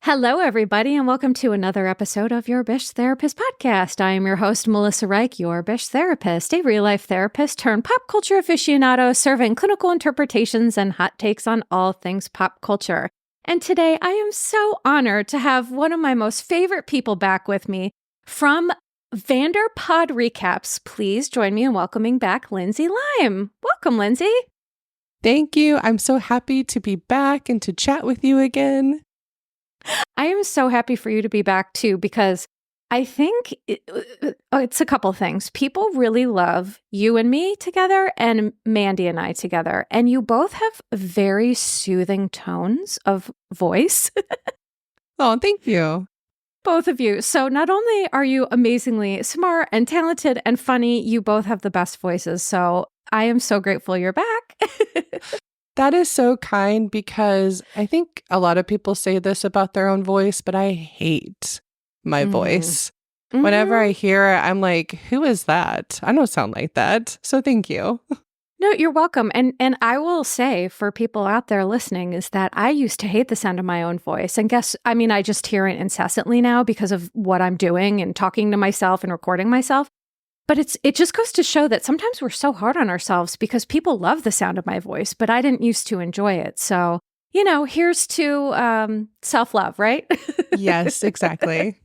Hello, everybody, and welcome to another episode of Yourbishtherapist podcast. I am your host, Melissa Reich, Yourbishtherapist, a real-life therapist turned pop culture aficionado, serving clinical interpretations and hot takes on all things pop culture. And today, I am so honored to have one of my most favorite people back with me from Vanderpodrecaps. Please join me in welcoming back Lyndsay Lime. Welcome, Lyndsay. Thank you. I'm so happy to be back and to chat with you again. I am so happy for you to be back too, because I think it's a couple things. People really love you and me together and Mandy and I together. And you both have very soothing tones of voice. Oh, thank you. Both of you. So not only are you amazingly smart and talented and funny, you both have the best voices. So I am so grateful you're back. That is so kind because I think a lot of people say this about their own voice, but I hate my voice. Mm-hmm. Whenever I hear it, I'm like, who is that? I don't sound like that. So thank you. No, you're welcome. And I will say for people out there listening is that I used to hate the sound of my own voice. And I just hear it incessantly now because of what I'm doing and talking to myself and recording myself. But it just goes to show that sometimes we're so hard on ourselves because people love the sound of my voice, but I didn't used to enjoy it. So, here's to self-love, right? Yes, exactly.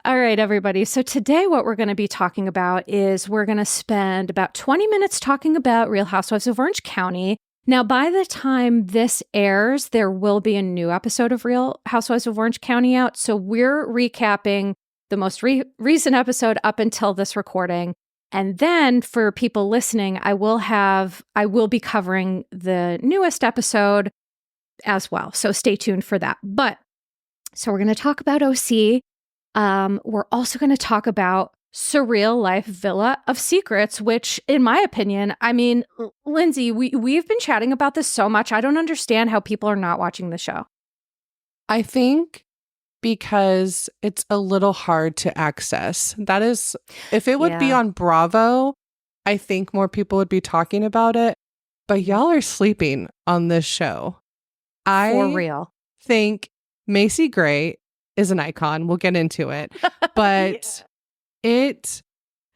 All right, everybody. So today what we're going to be talking about is we're going to spend about 20 minutes talking about Real Housewives of Orange County. Now, by the time this airs, there will be a new episode of Real Housewives of Orange County out. So we're recapping the most recent episode up until this recording. And then for people listening, I will be covering the newest episode as well. So stay tuned for that. So we're going to talk about OC. We're also going to talk about Surreal Life Villa of Secrets, which in my opinion, Lyndsay, we've been chatting about this so much. I don't understand how people are not watching the show. I think because it's a little hard to access. That is, if it would be on Bravo, I think more people would be talking about it. But y'all are sleeping on this show. For real. I think Macy Gray is an icon. We'll get into it. But it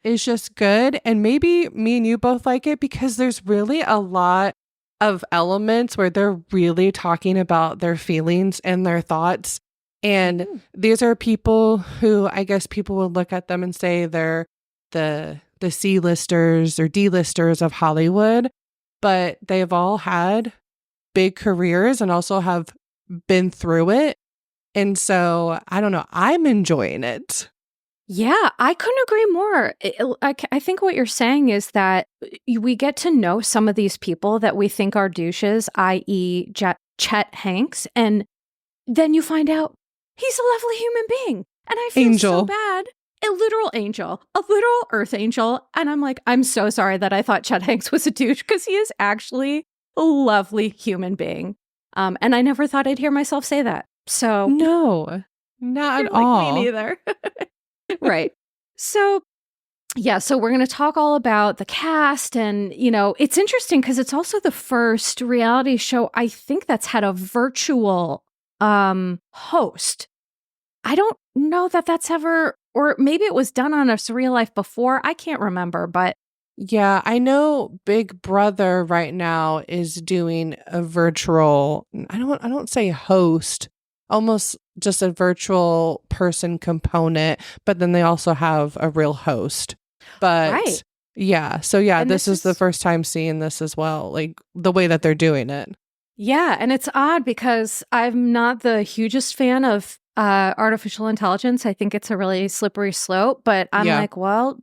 is just good. And maybe me and you both like it because there's really a lot of elements where they're really talking about their feelings and their thoughts. And these are people who I guess people will look at them and say they're the C-listers or D-listers of Hollywood, but they've all had big careers and also have been through it. And so, I don't know, I'm enjoying it. Yeah, I couldn't agree more. I think what you're saying is that we get to know some of these people that we think are douches, i.e. Chet Hanks, and then you find out he's a lovely human being. And I feel so bad. A literal angel, a literal earth angel. And I'm like, I'm so sorry that I thought Chet Hanks was a douche because he is actually a lovely human being. And I never thought I'd hear myself say that. So no, not at all. Me neither. Right. So we're going to talk all about the cast. And, it's interesting because it's also the first reality show, I think, that's had a virtual host. I don't know that that's ever, or maybe it was done on a Surreal Life before. I can't remember, but yeah, I know Big Brother right now is doing a virtual, I don't say host, almost just a virtual person component, but then they also have a real host. But right. Yeah, so and this is the first time seeing this as well, like the way that they're doing it. Yeah, and it's odd because I'm not the hugest fan of artificial intelligence. I think it's a really slippery slope, but I'm like, well,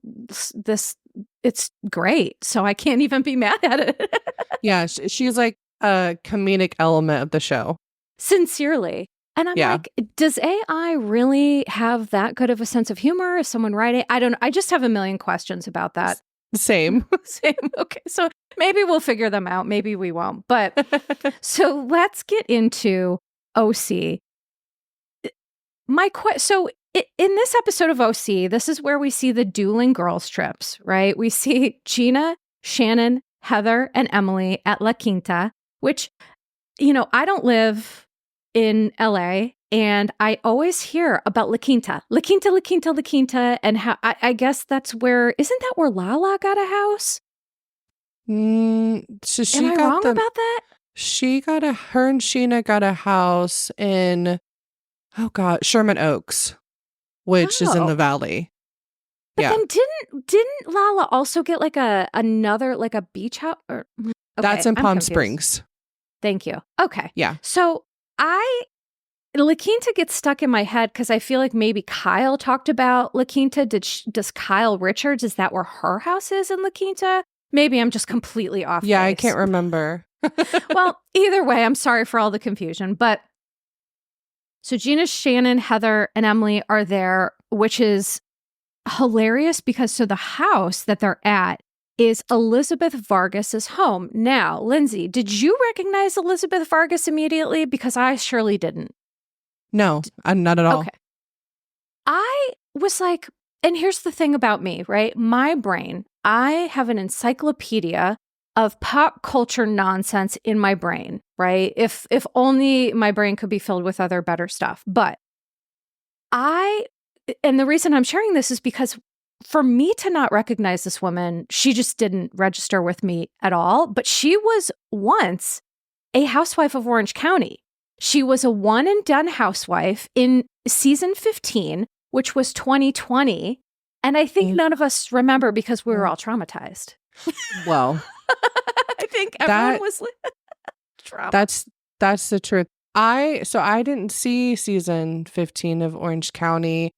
it's great, so I can't even be mad at it. Yeah, she's like a comedic element of the show. Sincerely. And I'm like, does AI really have that good of a sense of humor? Is someone writing? I don't know. I just have a million questions about that. Same. Okay. So maybe we'll figure them out. Maybe we won't. But so let's get into OC. So in this episode of OC, this is where we see the dueling girls trips, right? We see Gina, Shannon, Heather, and Emily at La Quinta, which, I don't live in LA. And I always hear about La Quinta, La Quinta, La Quinta, La Quinta. And how I guess that's where, isn't that where Lala got a house? So she Am I got wrong about that? her and Sheena got a house in, Sherman Oaks, which is in the valley. But then didn't Lala also get like another like a beach house? Or, okay, that's in I'm Palm confused. Springs. Thank you. Okay. Yeah. So La Quinta gets stuck in my head because I feel like maybe Kyle talked about La Quinta. Does Kyle Richards, is that where her house is in La Quinta? Maybe I'm just completely off Yeah, base. I can't remember. Well, either way, I'm sorry for all the confusion. But so Gina, Shannon, Heather, and Emily are there, which is hilarious because so the house that they're at is Elizabeth Vargas's home. Now, Lyndsay, did you recognize Elizabeth Vargas immediately? Because I surely didn't. No, not at all. Okay. I was like, and here's the thing about me, right? My brain, I have an encyclopedia of pop culture nonsense in my brain, right? If only my brain could be filled with other better stuff. But and the reason I'm sharing this is because for me to not recognize this woman, she just didn't register with me at all. But she was once a housewife of Orange County. She was a one and done housewife in season 15, which was 2020. And I think none of us remember because we were all traumatized. Well, I think everyone was traumatized. That's the truth. I didn't see season 15 of Orange County,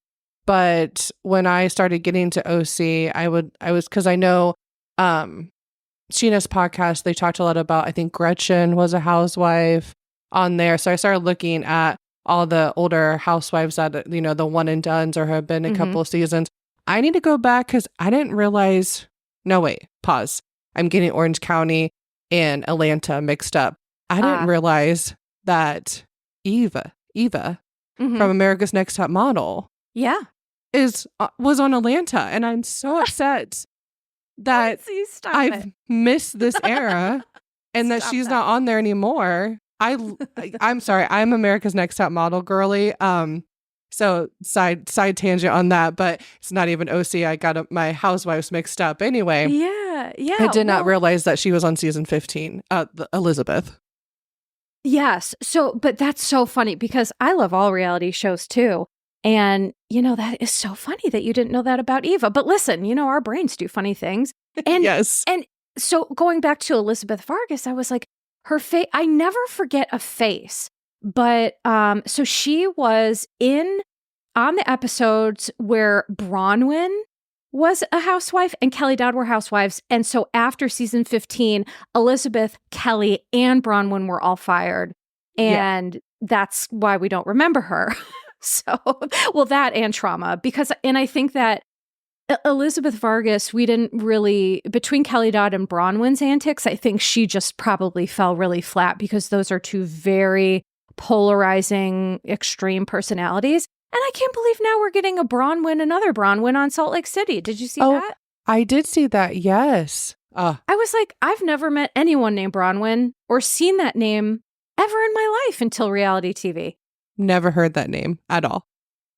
but when I started getting to OC, I was because I know Sheena's podcast, they talked a lot about, I think Gretchen was a housewife on there. So I started looking at all the older housewives that, the one and dones or have been a couple of seasons. I need to go back because I didn't realize, no, wait, pause. I'm getting Orange County and Atlanta mixed up. I didn't realize that Eva from America's Next Top Model was on Atlanta. And I'm so upset that I've missed this era and that she's not on there anymore. I'm sorry. I'm America's Next Top Model girly. So side tangent on that, but it's not even OC. I got my housewives mixed up. Anyway. Yeah. I did not realize that she was on season 15, Elizabeth. Yes. But that's so funny because I love all reality shows too. And, that is so funny that you didn't know that about Eva. But listen, our brains do funny things. And, yes. And so going back to Elizabeth Vargas, I was like, her face, I never forget a face. But so she was on the episodes where Bronwyn was a housewife and Kelly Dodd were housewives. And so after season 15, Elizabeth, Kelly, and Bronwyn were all fired. And that's why we don't remember her. So, well, that and trauma. And I think that Elizabeth Vargas, we didn't really, between Kelly Dodd and Bronwyn's antics, I think she just probably fell really flat because those are two very polarizing, extreme personalities. And I can't believe now we're getting another Bronwyn on Salt Lake City. Did you see that? I did see that, yes. I was like, I've never met anyone named Bronwyn or seen that name ever in my life until reality TV. Never heard that name at all.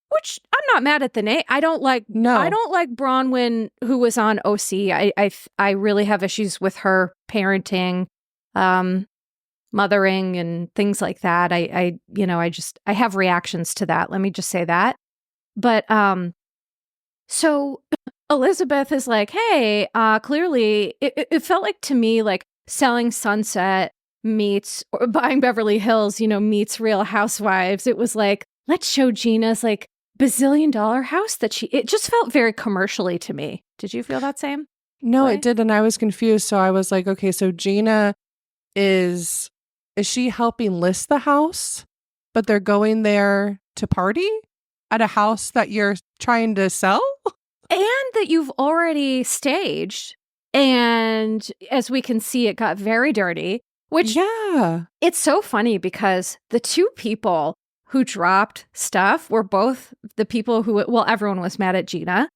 Which I'm not mad at the name. I don't like Bronwyn, who was on OC. I really have issues with her parenting, mothering and things like that. I have reactions to that. Let me just say that. But so Elizabeth is like, hey, clearly it felt like to me like Selling Sunset meets or Buying Beverly Hills, meets Real Housewives. It was like, let's show Gina's like bazillion-dollar house it just felt very commercially to me. Did you feel that same? No, it didn't. I was confused. So I was like, okay, so Gina is she helping list the house, but they're going there to party at a house that you're trying to sell? And that you've already staged. And as we can see, it got very dirty, which it's so funny because the two people who dropped stuff were both the people everyone was mad at Gina.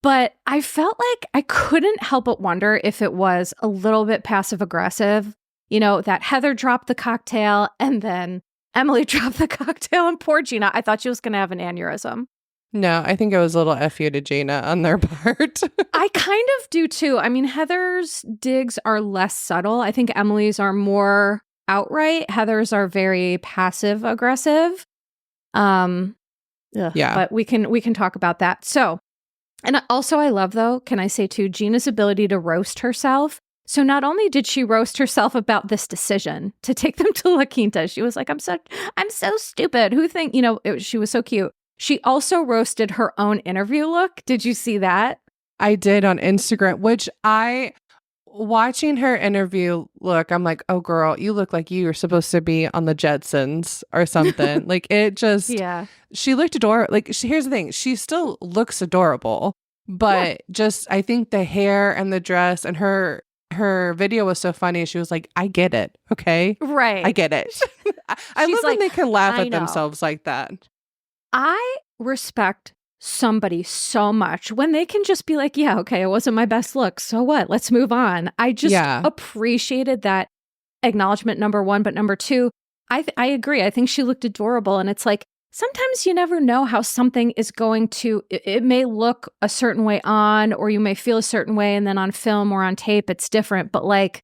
But I felt like I couldn't help but wonder if it was a little bit passive aggressive, that Heather dropped the cocktail and then Emily dropped the cocktail and poor Gina. I thought she was going to have an aneurysm. No, I think it was a little F you to Gina on their part. I kind of do too. I mean, Heather's digs are less subtle. I think Emily's are more outright. Heather's are very passive aggressive. Yeah, but we can talk about that. So, and also I love, though, can I say too, Gina's ability to roast herself. So not only did she roast herself about this decision to take them to La Quinta, she was like, I'm so stupid. Who think, she was so cute. She also roasted her own interview look. Did you see that? I did on Instagram, which watching her interview look, I'm like, oh girl, you look like you were supposed to be on the Jetsons or something. Like it just, yeah. She looked adorable. Like here's the thing, she still looks adorable, but just, I think the hair and the dress and her video was so funny. She was like, I get it. Okay. Right. I get it. I love when they can laugh at themselves like that. I respect somebody so much when they can just be like, yeah, okay, it wasn't my best look. So what? Let's move on. I just appreciated that acknowledgement, number one. But number two, I agree. I think she looked adorable. And it's like, sometimes you never know how something is going to, it may look a certain way on, or you may feel a certain way. And then on film or on tape, it's different. But like,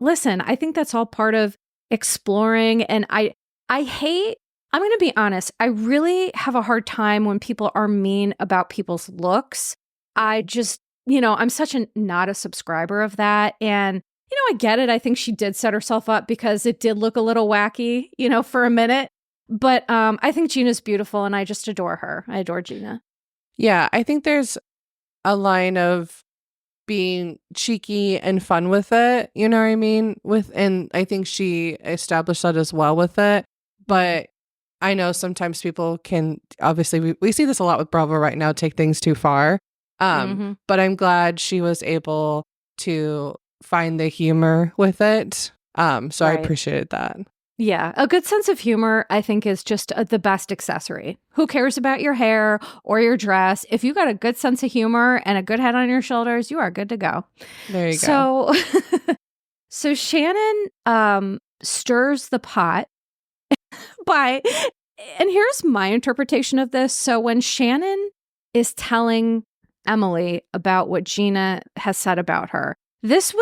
listen, I think that's all part of exploring. And I'm going to be honest, I really have a hard time when people are mean about people's looks. I just, I'm such not a subscriber of that. And, I get it. I think she did set herself up because it did look a little wacky, for a minute. But I think Gina's beautiful and I just adore her. I adore Gina. Yeah, I think there's a line of being cheeky and fun with it. You know what I mean? And I think she established that as well with it. But I know sometimes people can, obviously, we see this a lot with Bravo right now, take things too far. But I'm glad she was able to find the humor with it. So I appreciated that. Yeah. A good sense of humor, I think, is just the best accessory. Who cares about your hair or your dress? If you got a good sense of humor and a good head on your shoulders, you are good to go. There you go. So Shannon stirs the pot and here's my interpretation of this. So when Shannon is telling Emily about what Gina has said about her, this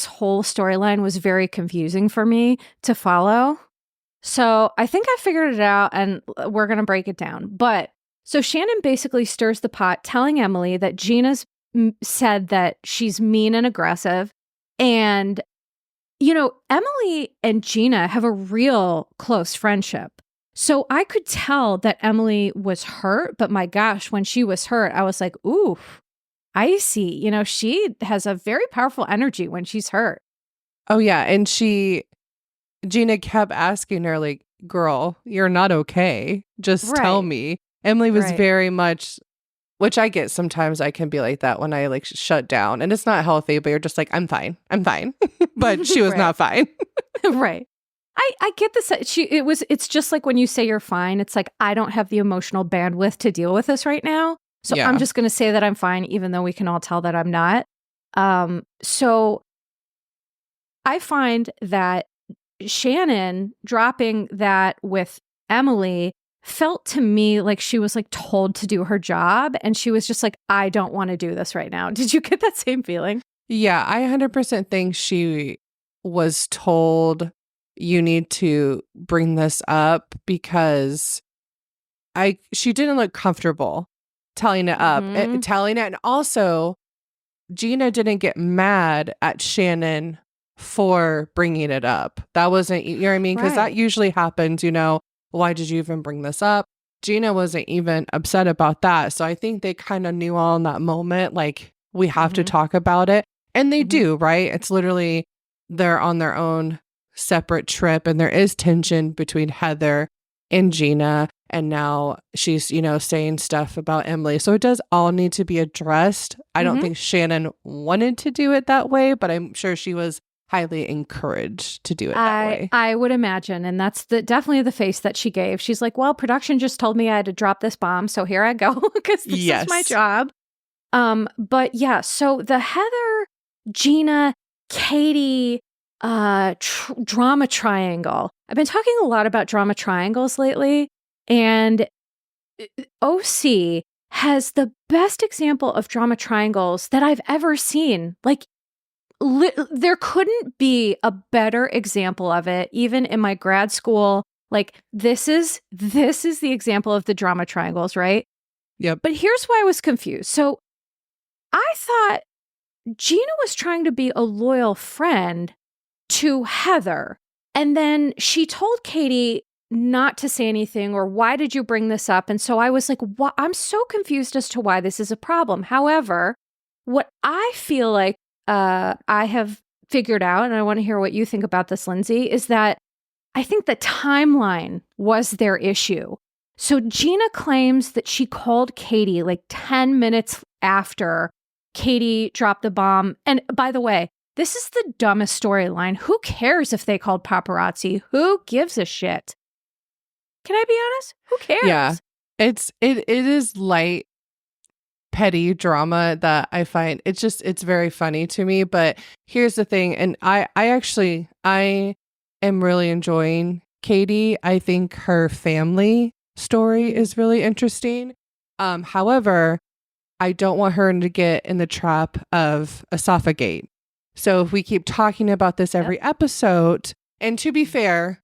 whole storyline was very confusing for me to follow. So I think I figured it out and we're going to break it down. But so Shannon basically stirs the pot, telling Emily that Gina's said that she's mean and aggressive. And, Emily and Gina have a real close friendship. So I could tell that Emily was hurt, but my gosh, when she was hurt, I was like, ooh, I see. She has a very powerful energy when she's hurt. Oh, yeah. And Gina kept asking her, like, girl, you're not okay. Just tell me. Emily was very much, which I get sometimes I can be like that when I like shut down and it's not healthy, but you're just like, I'm fine. But she was not fine. Right. I get this. It's just like when you say you're fine, it's like, I don't have the emotional bandwidth to deal with this right now. So I'm just going to say that I'm fine, even though we can all tell that I'm not. So I find that Shannon dropping that with Emily felt to me like she was like told to do her job. And she was just like, I don't want to do this right now. Did you get that same feeling? Yeah, I 100% think she was told, you need to bring this up, because she didn't look comfortable telling it up, telling it. And also, Gina didn't get mad at Shannon for bringing it up. That wasn't, you know what I mean? Because that usually happens, why did you even bring this up? Gina wasn't even upset about that. So I think they kind of knew all in that moment, like, we have to talk about it. And they do, right? It's literally, they're on their own separate trip, and there is tension between Heather and Gina, and now she's saying stuff about Emily, so it does all need to be addressed. I don't think Shannon wanted to do it that way, but I'm sure she was highly encouraged to do it that way. I would imagine, and that's definitely the face that she gave. She's like, well, production just told me I had to drop this bomb, so here I go, because this is my job. But yeah, so the Heather, Gina, Katie drama triangle. I've been talking a lot about drama triangles lately, and OC has the best example of drama triangles that I've ever seen. Like, there couldn't be a better example of it, even in my grad school. Like, this is the example of the drama triangles, right? Yep. But here's why I was confused. So I thought Gina was trying to be a loyal friend to Heather. And then she told Katie not to say anything, or why did you bring this up? And so I was like, I'm so confused as to why this is a problem. However, what I feel like I have figured out, and I want to hear what you think about this, Lyndsay, is that I think the timeline was their issue. So Gina claims that she called Katie like 10 minutes after Katie dropped the bomb. And by the way, this is the dumbest storyline. Who cares if they called paparazzi? Who gives a shit? Can I be honest? Who cares? Yeah. It is light, petty drama that I find it's very funny to me. But here's the thing, and I am really enjoying Katie. I think her family story is really interesting. However, I don't want her to get in the trap of esophogate. So if we keep talking about this every episode, and to be fair,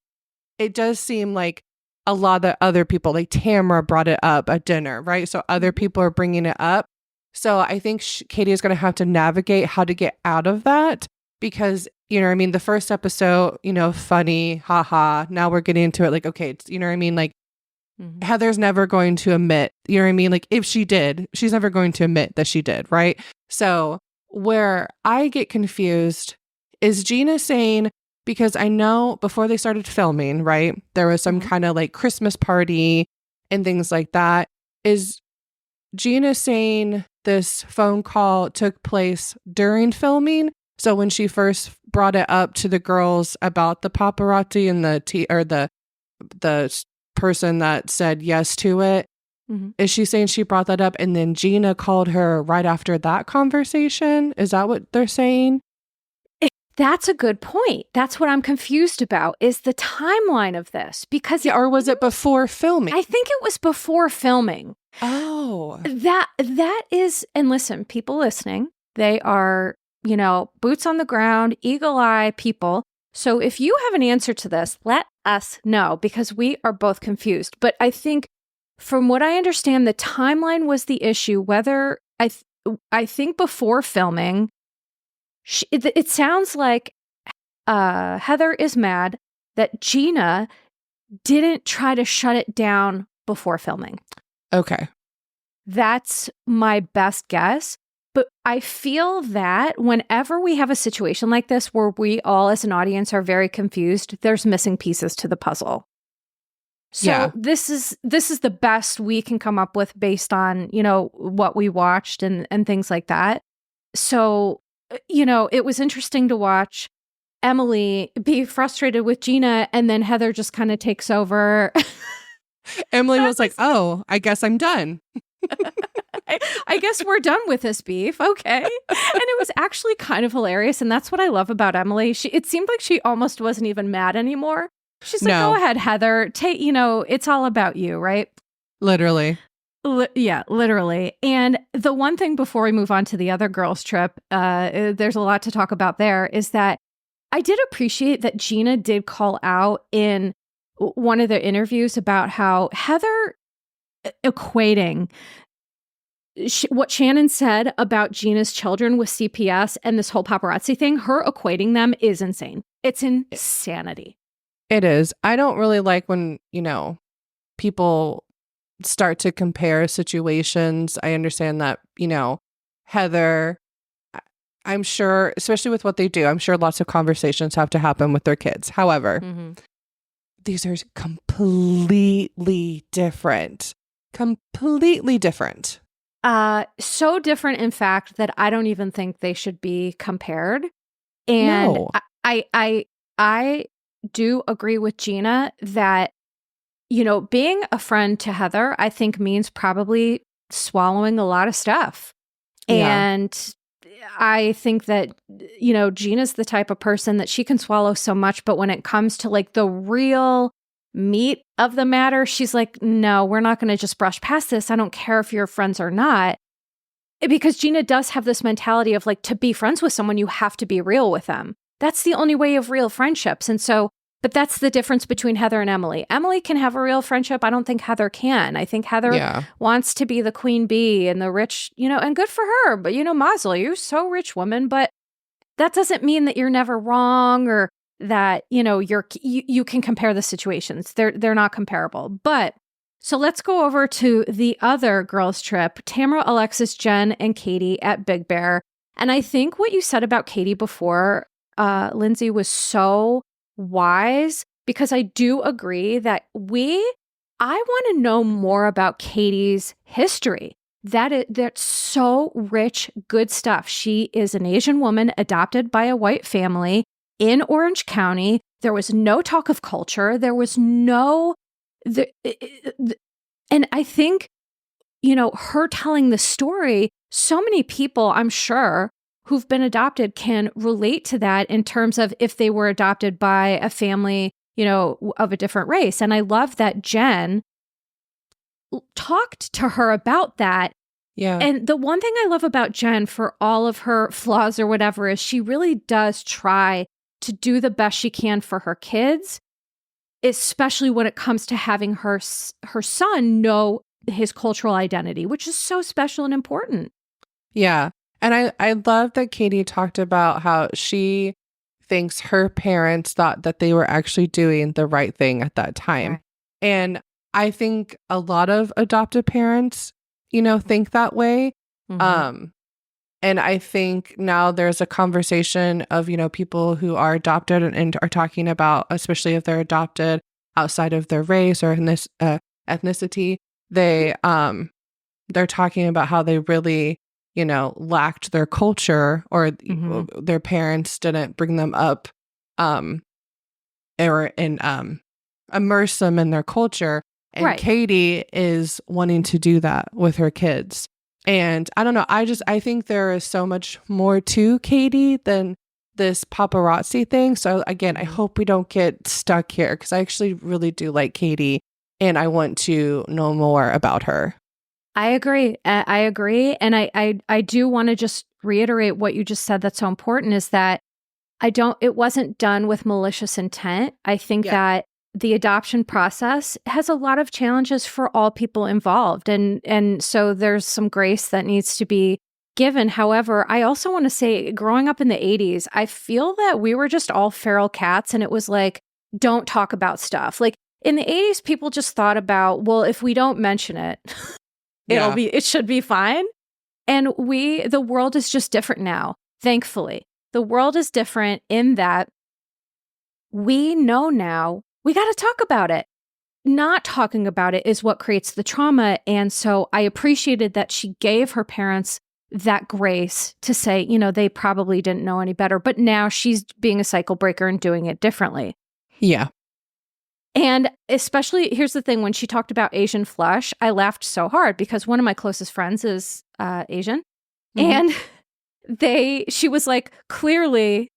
it does seem like a lot of other people, like Tamara brought it up at dinner, right? So other people are bringing it up. So I think Katie is going to have to navigate how to get out of that, because, you know what I mean? The first episode, you know, funny, haha. Now we're getting into it like, okay, it's, you know what I mean? Like, Heather's never going to admit, you know what I mean? Like, if she did, she's never going to admit that she did, right? So where I get confused is Gina saying, because I know before they started filming, right, there was some kind of like Christmas party and things like that. Is Gina saying this phone call took place during filming? So when she first brought it up to the girls about the paparazzi and the person that said yes to it, is she saying she brought that up and then Gina called her right after that conversation? Is that what they're saying? That's a good point. That's what I'm confused about, is the timeline of this. Because or was it before filming? I think it was before filming. Oh. That is, and listen, people listening, they are, you know, boots on the ground, eagle eye people. So if you have an answer to this, let us know, because we are both confused. But I think from what I understand, the timeline was the issue. Whether I think before filming, it sounds like Heather is mad that Gina didn't try to shut it down before filming. Okay. That's my best guess. But I feel that whenever we have a situation like this where we all as an audience are very confused, there's missing pieces to the puzzle. So this is the best we can come up with based on, you know, what we watched and things like that. So, you know, it was interesting to watch Emily be frustrated with Gina, and then Heather just kind of takes over. Emily was like, oh, I guess I'm done. I guess we're done with this beef. Okay. And it was actually kind of hilarious. And that's what I love about Emily. It seemed like she almost wasn't even mad anymore. She's like, go ahead, Heather. You know, it's all about you, right? Literally. Yeah, literally. And the one thing before we move on to the other girls' trip, there's a lot to talk about there, is that I did appreciate that Gina did call out in one of the interviews about how Heather equating what Shannon said about Gina's children with CPS and this whole paparazzi thing, her equating them is insane. It's insanity. It is. I don't really like when, you know, people start to compare situations. I understand that, you know, Heather, I'm sure, especially with what they do, I'm sure lots of conversations have to happen with their kids. However, these are completely different. Completely different. So different, in fact, that I don't even think they should be compared. And no. I do agree with Gina that, you know, being a friend to Heather, I think means probably swallowing a lot of stuff. Yeah. And I think that, Gina's the type of person that she can swallow so much, but when it comes to like the real meat of the matter, she's like, no, we're not going to just brush past this. I don't care if you're friends or not. Because Gina does have this mentality of like, to be friends with someone, you have to be real with them. That's the only way of real friendships. And so, but that's the difference between Heather and Emily. Emily can have a real friendship. I don't think Heather can. I think Heather wants to be the queen bee and the rich, and good for her. But, Mazel, you're so rich, woman. But that doesn't mean that you're never wrong or that, you can compare the situations. They're not comparable. But so let's go over to the other girls' trip, Tamara, Alexis, Jen, and Katie at Big Bear. And I think what you said about Katie before, Lyndsay, was so wise, because I do agree that I want to know more about Katie's history. That's so rich, good stuff. She is an Asian woman adopted by a white family in Orange County. There was no talk of culture. There was no... and I think, her telling the story, so many people, I'm sure, who've been adopted can relate to that in terms of if they were adopted by a family, of a different race. And I love that Jen talked to her about that. Yeah. And the one thing I love about Jen, for all of her flaws or whatever, is she really does try to do the best she can for her kids, especially when it comes to having her son know his cultural identity, which is so special and important. Yeah. And I love that Katie talked about how she thinks her parents thought that they were actually doing the right thing at that time. Right. And I think a lot of adoptive parents, think that way. Mm-hmm. And I think now there's a conversation of, people who are adopted and are talking about, especially if they're adopted outside of their race or ethnicity, they're talking about how they really, lacked their culture, or their parents didn't bring them up or immerse them in their culture. And right. Katie is wanting to do that with her kids. And I don't know, I think there is so much more to Katie than this paparazzi thing. So again, I hope we don't get stuck here, because I actually really do like Katie and I want to know more about her. I agree. And I do want to just reiterate what you just said that's so important, is that it wasn't done with malicious intent. I think that the adoption process has a lot of challenges for all people involved. And so there's some grace that needs to be given. However, I also want to say, growing up in the 80s, I feel that we were just all feral cats, and it was like, don't talk about stuff. Like in the 80s, people just thought about, well, if we don't mention it, it should be fine. And the world is just different now. Thankfully, the world is different in that we know now we got to talk about it. Not talking about it is what creates the trauma. And so I appreciated that she gave her parents that grace to say, they probably didn't know any better, but now she's being a cycle breaker and doing it differently. Yeah. And especially, here's the thing, when she talked about Asian flush, I laughed so hard because one of my closest friends is Asian. Mm-hmm. And she was like, clearly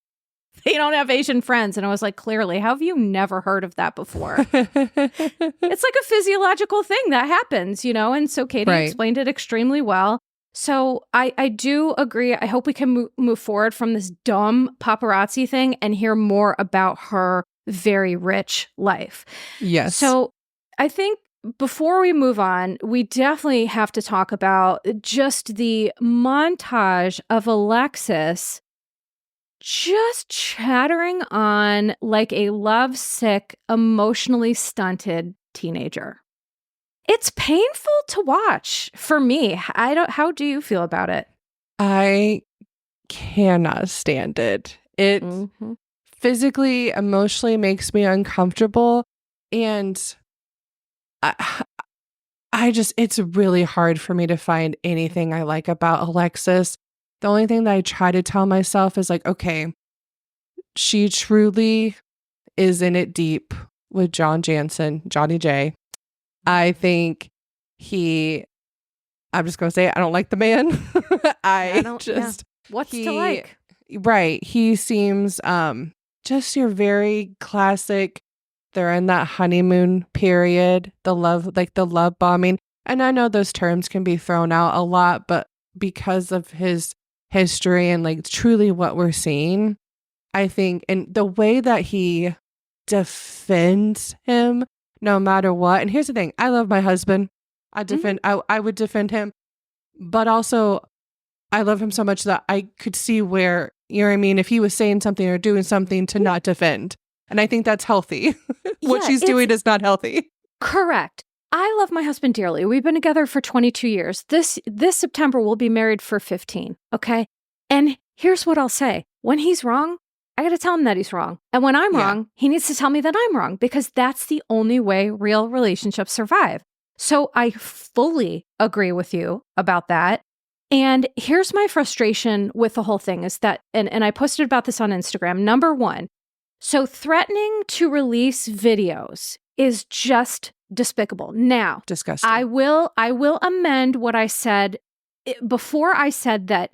they don't have Asian friends. And I was like, clearly, how have you never heard of that before? It's like a physiological thing that happens, And so Katie explained it extremely well. So I do agree. I hope we can move forward from this dumb paparazzi thing and hear more about her very rich life. Yes. So I think before we move on, we definitely have to talk about just the montage of Alexis just chattering on like a lovesick, emotionally stunted teenager. It's painful to watch for me. How do you feel about it? I cannot stand it. It physically, emotionally makes me uncomfortable. And it's really hard for me to find anything I like about Alexis. The only thing that I try to tell myself is like, okay, she truly is in it deep with Johnny J. I think I'm just going to say, I don't like the man. I don't. What's to like? Right. He seems just your very classic. They're in that honeymoon period, the love bombing. And I know those terms can be thrown out a lot, but because of his history and like truly what we're seeing, I think, and the way that he defends him no matter what. And here's the thing. I love my husband. I would defend him, but also I love him so much that I could see where, you know what I mean, if he was saying something or doing something to not defend. And I think that's healthy. What she's doing is not healthy. Correct. I love my husband dearly. We've been together for 22 years. This September, we'll be married for 15. Okay. And here's what I'll say. When he's wrong, I got to tell him that he's wrong. And when I'm wrong, he needs to tell me that I'm wrong, because that's the only way real relationships survive. So I fully agree with you about that. And here's my frustration with the whole thing is that, and I posted about this on Instagram, number one, so threatening to release videos is just despicable. Now, disgusting. I will amend what I said before. I said that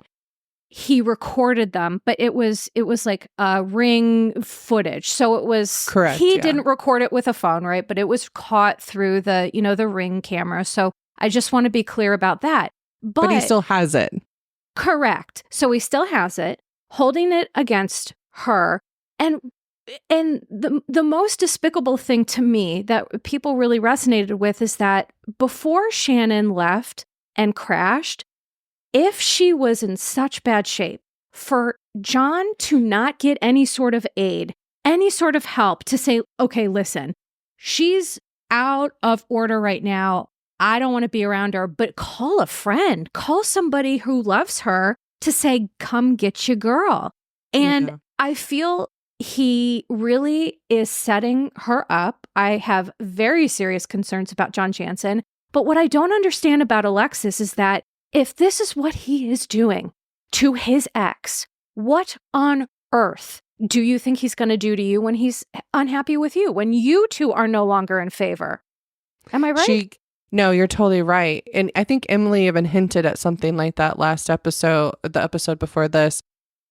he recorded them, but it was like ring footage. So it was correct. He didn't record it with a phone, right? But it was caught through the, the ring camera. So I just want to be clear about that. But he still has it. Correct. So he still has it, holding it against her. And the most despicable thing to me that people really resonated with is that before Shannon left and crashed, if she was in such bad shape, for John to not get any sort of aid, any sort of help to say, okay, listen, she's out of order right now. I don't want to be around her, but call a friend, call somebody who loves her to say, come get your girl. And I feel he really is setting her up. I have very serious concerns about John Jansen. But what I don't understand about Alexis is that if this is what he is doing to his ex, what on earth do you think he's going to do to you when he's unhappy with you, when you two are no longer in favor? Am I right? No, you're totally right. And I think Emily even hinted at something like that last episode, the episode before this.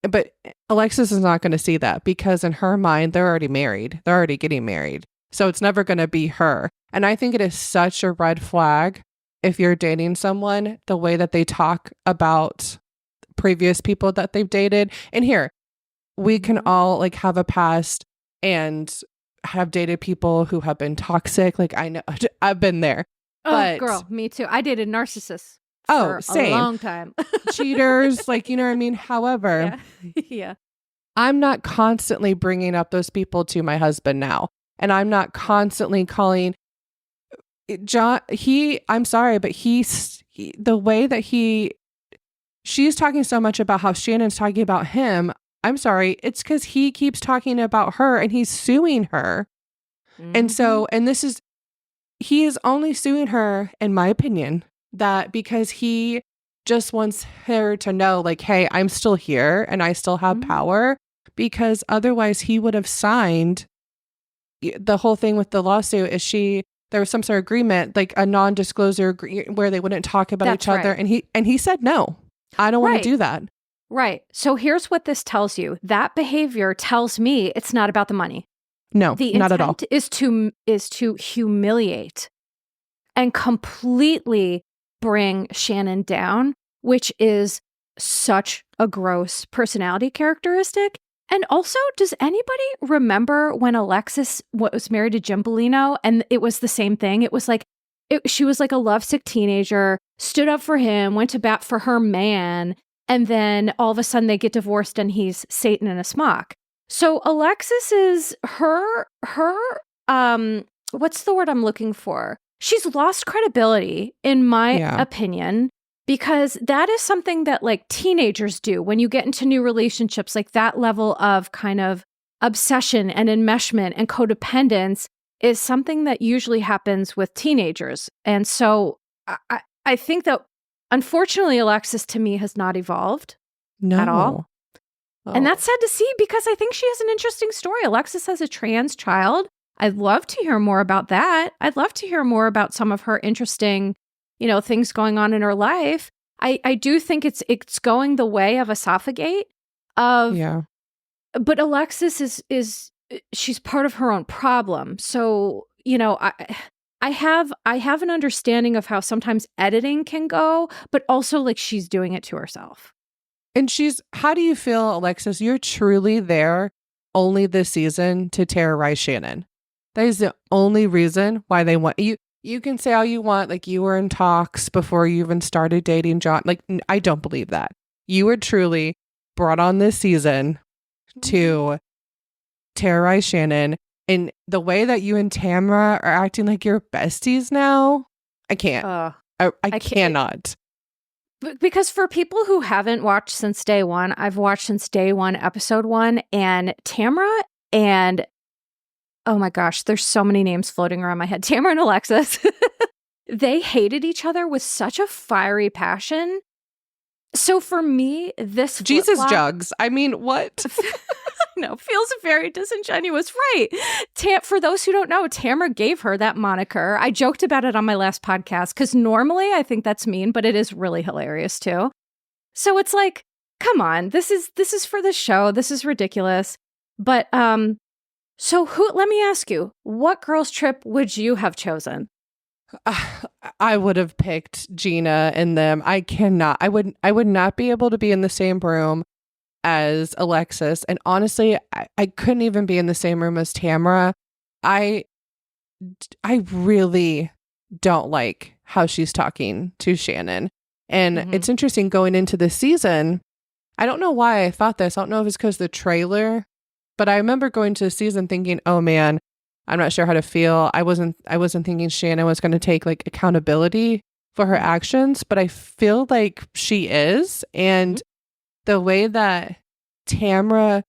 But Alexis is not going to see that because in her mind, they're already married. They're already getting married. So it's never going to be her. And I think it is such a red flag if you're dating someone, the way that they talk about previous people that they've dated. And here, we can all like have a past and have dated people who have been toxic. Like I know, I've been there. Oh, girl, me too. I dated narcissists for same. a long time. Cheaters, like, you know what I mean? However, I'm not constantly bringing up those people to my husband now. And I'm not constantly calling John. I'm sorry, but the way that she's talking so much about how Shannon's talking about him. I'm sorry. It's because he keeps talking about her and he's suing her. And so, he is only suing her, in my opinion, that because he just wants her to know, like, hey, I'm still here and I still have power, because otherwise he would have signed. The whole thing with the lawsuit is there was some sort of agreement, like a non-disclosure where they wouldn't talk about each other. And he said, no, I don't want to do that. Right. So here's what this tells you. That behavior tells me it's not about the money. No, the not at all. intent is to humiliate and completely bring Shannon down, which is such a gross personality characteristic. And also, does anybody remember when Alexis was married to Jim Bellino and it was the same thing? It was like, she was like a lovesick teenager, stood up for him, went to bat for her man, and then all of a sudden they get divorced and he's Satan in a smock. So Alexis is what's the word I'm looking for? She's lost credibility, in my opinion, because that is something that like teenagers do when you get into new relationships, like that level of kind of obsession and enmeshment and codependence is something that usually happens with teenagers. And so I think that unfortunately, Alexis to me has not evolved at all. Oh. And that's sad to see because I think she has an interesting story. Alexis has a trans child. I'd love to hear more about that. I'd love to hear more about some of her interesting, things going on in her life. I do think it's going the way of esophogate of, but Alexis is she's part of her own problem. So, I have an understanding of how sometimes editing can go, but also like she's doing it to herself. And how do you feel, Alexis? You're truly there only this season to terrorize Shannon. That is the only reason why they want you. You can say all you want, like you were in talks before you even started dating John. Like, I don't believe that. You were truly brought on this season to terrorize Shannon. And the way that you and Tamara are acting like you're besties now, I can't. I cannot. Because for people who haven't watched since day one, I've watched since day one, episode 1, and Tamara and, oh my gosh, there's so many names floating around my head. Tamara and Alexis, they hated each other with such a fiery passion. So for me, this Jesus jugs. I mean, what? No, feels very disingenuous. Right. For those who don't know, Tamara gave her that moniker. I joked about it on my last podcast because normally I think that's mean, but it is really hilarious too. So it's like, come on, this is for the show. This is ridiculous. But so let me ask you, what girls trip would you have chosen? I would have picked Gina and them. I cannot. I would not be able to be in the same room as Alexis. And honestly, I couldn't even be in the same room as Tamara. I really don't like how she's talking to Shannon. And it's interesting going into this season. I don't know why I thought this. I don't know if it's because the trailer, but I remember going to the season thinking, oh man, I'm not sure how to feel. I wasn't thinking Shannon was going to take like accountability for her actions, but I feel like she is. And the way that Tamara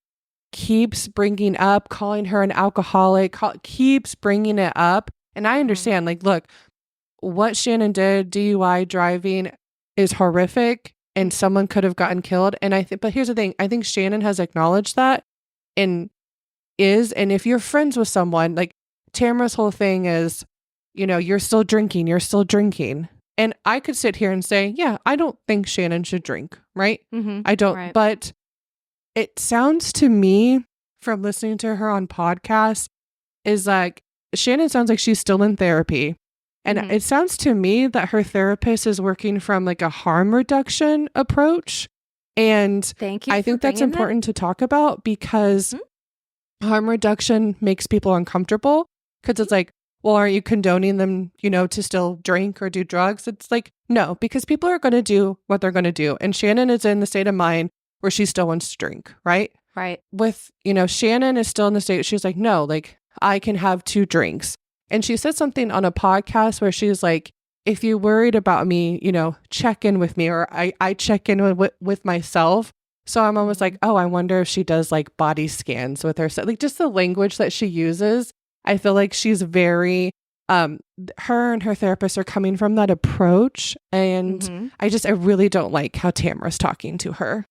keeps bringing up, calling her an alcoholic, keeps bringing it up. And I understand, like, look, what Shannon did, DUI driving, is horrific and someone could have gotten killed. And but here's the thing. I think Shannon has acknowledged that and if you're friends with someone, like Tamara's whole thing is, you're still drinking. And I could sit here and say, yeah, I don't think Shannon should drink, right? I don't, right. But it sounds to me from listening to her on podcasts is like, Shannon sounds like she's still in therapy. And it sounds to me that her therapist is working from like a harm reduction approach. And I think that's important to talk about because harm reduction makes people uncomfortable because it's like, well, are you condoning them, to still drink or do drugs? It's like, no, because people are going to do what they're going to do. And Shannon is in the state of mind where she still wants to drink, right? Right. With, Shannon is still in the state, she's like, no, like I can have 2 drinks. And she said something on a podcast where she's like, if you're worried about me, check in with me, or I check in with myself. So I'm almost like, oh, I wonder if she does like body scans with her. So like just the language that she uses, I feel like she's very, her and her therapist are coming from that approach. And I really don't like how Tamara's talking to her.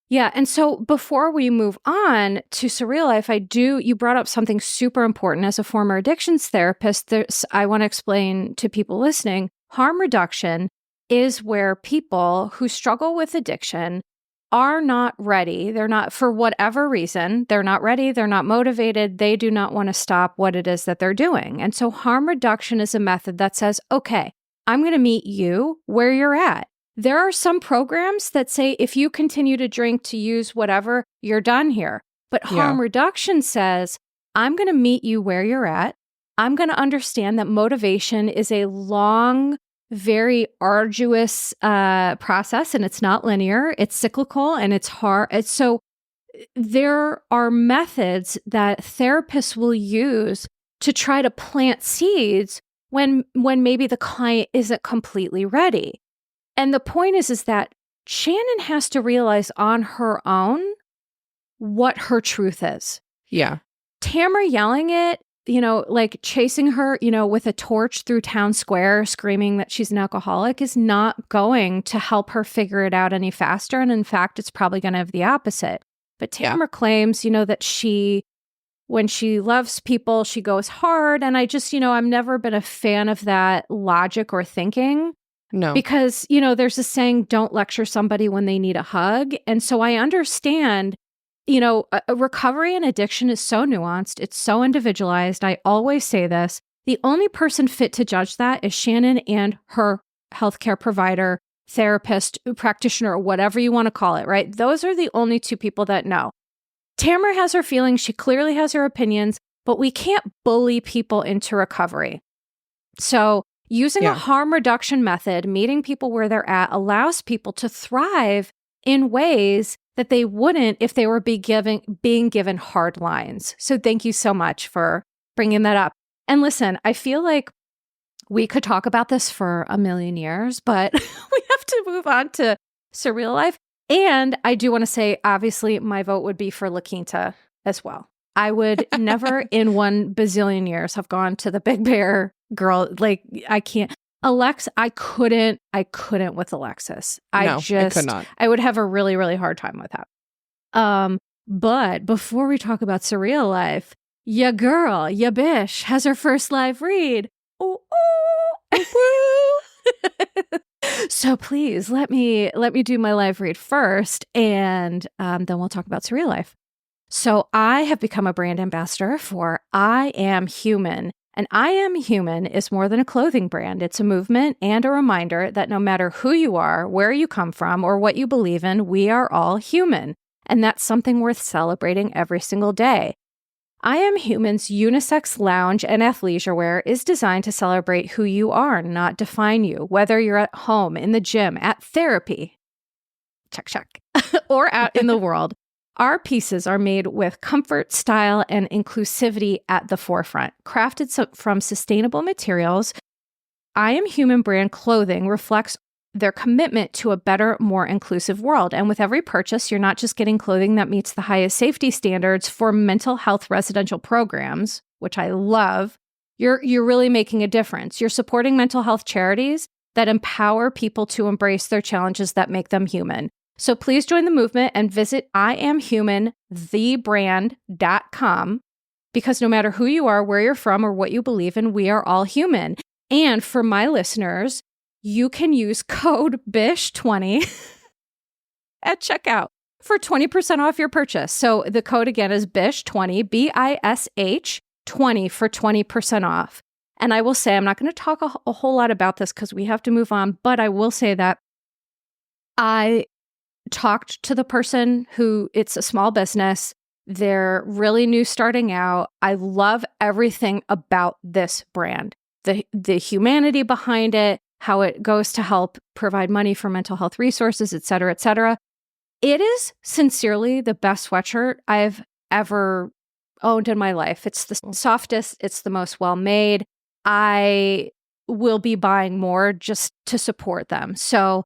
Yeah. And so before we move on to Surreal Life, you brought up something super important. As a former addictions therapist, I want to explain to people listening, harm reduction is where people who struggle with addiction are not ready. They're not, for whatever reason, they're not ready. They're not motivated. They do not want to stop what it is that they're doing. And so harm reduction is a method that says, okay, I'm going to meet you where you're at. There are some programs that say if you continue to drink, to use whatever, you're done here. But harm reduction says, I'm going to meet you where you're at. I'm going to understand that motivation is a long, very arduous process, and it's not linear. It's cyclical and it's hard. So there are methods that therapists will use to try to plant seeds when maybe the client isn't completely ready. And the point is that Shannon has to realize on her own what her truth is. Yeah. Tamara yelling it, like chasing her, with a torch through town square, screaming that she's an alcoholic is not going to help her figure it out any faster. And in fact, it's probably going to have the opposite. But Tamara claims, that when she loves people, she goes hard. And I just, I've never been a fan of that logic or thinking. No. Because, you know, there's a saying, don't lecture somebody when they need a hug. And so I understand, you know, a recovery and addiction is so nuanced. It's so individualized. I always say this. The only person fit to judge that is Shannon and her healthcare provider, therapist, practitioner, whatever you want to call it, right? Those are the only two people that know. Tamara has her feelings. She clearly has her opinions, but we can't bully people into recovery. So using a harm reduction method, meeting people where they're at, allows people to thrive in ways that they wouldn't if they were being given hard lines. So thank you so much for bringing that up. And listen, I feel like we could talk about this for a million years, but we have to move on to Surreal Life. And I do want to say, obviously, my vote would be for La Quinta as well. I would never in 1 bazillion years have gone to the Big Bear girl. Like, I can't. I couldn't with Alexis. I could not. I would have a really, really hard time with that. But before we talk about Surreal Life, ya girl, ya bish, has her first live read. Ooh, ooh. So please let me do my live read first, and then we'll talk about Surreal Life. So I have become a brand ambassador for I Am Human. And I Am Human is more than a clothing brand. It's a movement and a reminder that no matter who you are, where you come from, or what you believe in, we are all human. And that's something worth celebrating every single day. I Am Human's unisex lounge and athleisure wear is designed to celebrate who you are, not define you, whether you're at home, in the gym, at therapy, check, or out in the world. Our pieces are made with comfort, style, and inclusivity at the forefront. Crafted from sustainable materials, I Am Human brand clothing reflects their commitment to a better, more inclusive world. And with every purchase, you're not just getting clothing that meets the highest safety standards for mental health residential programs, which I love. You're really making a difference. You're supporting mental health charities that empower people to embrace their challenges that make them human. So please join the movement and visit IamHumanTheBrand.com, because no matter who you are, where you're from, or what you believe in, we are all human. And for my listeners, you can use code BISH20 at checkout for 20% off your purchase. So the code again is BISH20, BISH 20 for 20% off. And I will say, I'm not going to talk a whole lot about this because we have to move on, but I will say that I talked to the person who, it's a small business. They're really new starting out. I love everything about this brand, the humanity behind it, how it goes to help provide money for mental health resources, et cetera, et cetera. It is sincerely the best sweatshirt I've ever owned in my life. It's the softest. It's the most well-made. I will be buying more just to support them. So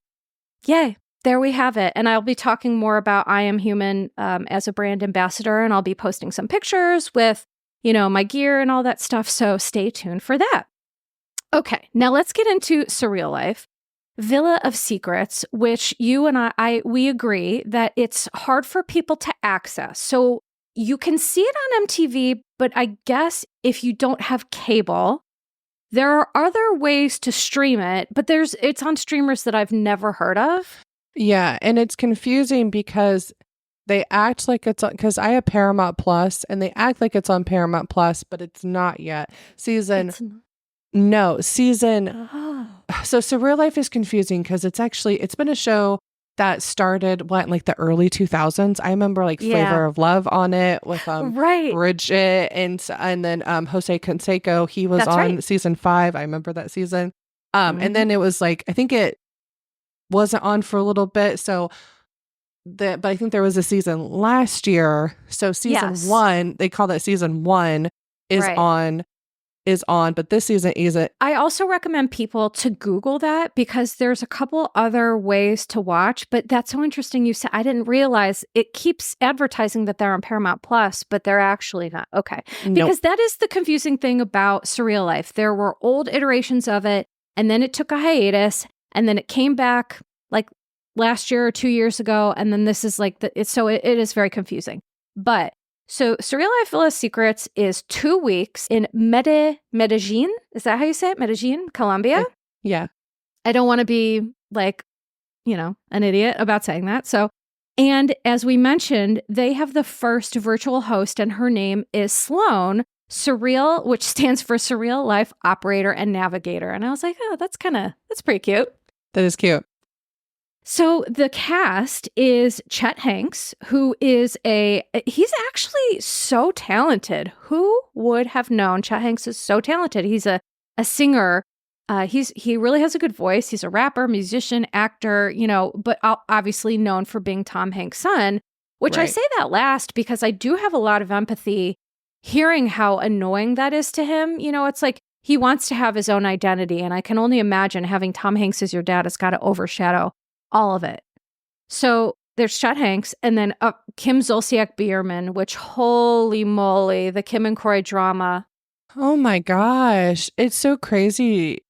yay. There we have it. And I'll be talking more about I Am Human as a brand ambassador, and I'll be posting some pictures with, my gear and all that stuff. So stay tuned for that. Okay, now let's get into Surreal Life. Villa of Secrets, which you and we agree that it's hard for people to access. So you can see it on MTV, but I guess if you don't have cable, there are other ways to stream it, but it's on streamers that I've never heard of. Yeah, and it's confusing because they act like it's on, because I have Paramount Plus, and they act like it's on Paramount Plus, but it's not yet. So Surreal Life is confusing because it's been a show that started in like the early 2000s. I remember Flavor of Love on it with Bridget and then Jose Canseco. He was on season 5. I remember that season. And then it was I think it wasn't on for a little bit. But I think there was a season last year. So season 1, they call that season 1 is on, but this season isn't. I also recommend people to Google that because there's a couple other ways to watch, but that's so interesting. You said, I didn't realize it keeps advertising that they're on Paramount Plus, but they're actually not. Okay. Because that is the confusing thing about Surreal Life. There were old iterations of it, and then it took a hiatus, and then it came back last year or 2 years ago. And then this is it is very confusing. But so Surreal Life Villa Secrets is 2 weeks in Medellin. Is that how you say it? Medellin, Colombia? Yeah. I don't want to be like, an idiot about saying that. So, and as we mentioned, they have the first virtual host, and her name is Sloan Surreal, which stands for Surreal Life Operator and Navigator. And I was like, oh, that's pretty cute. That is cute. So the cast is Chet Hanks, who is he's actually so talented. Who would have known Chet Hanks is so talented? He's a singer. He really has a good voice. He's a rapper, musician, actor, but obviously known for being Tom Hanks' son, which I say that last because I do have a lot of empathy hearing how annoying that is to him. It's like he wants to have his own identity, and I can only imagine having Tom Hanks as your dad has got to overshadow all of it. So there's Chet Hanks, and then Kim Zolciak-Biermann, which holy moly, the Kim and Croy drama. Oh my gosh. It's so crazy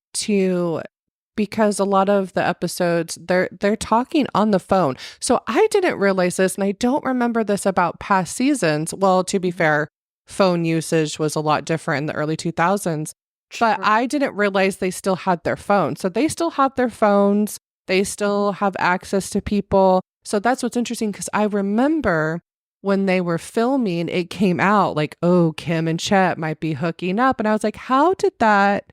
because a lot of the episodes, they're talking on the phone. So I didn't realize this, and I don't remember this about past seasons. Well, to be fair, phone usage was a lot different in the early 2000s, but I didn't realize they still had their phones. So they still have their phones. They still have access to people. So that's what's interesting, because I remember when they were filming, it came out like, oh, Kim and Chet might be hooking up. And I was like, how did that?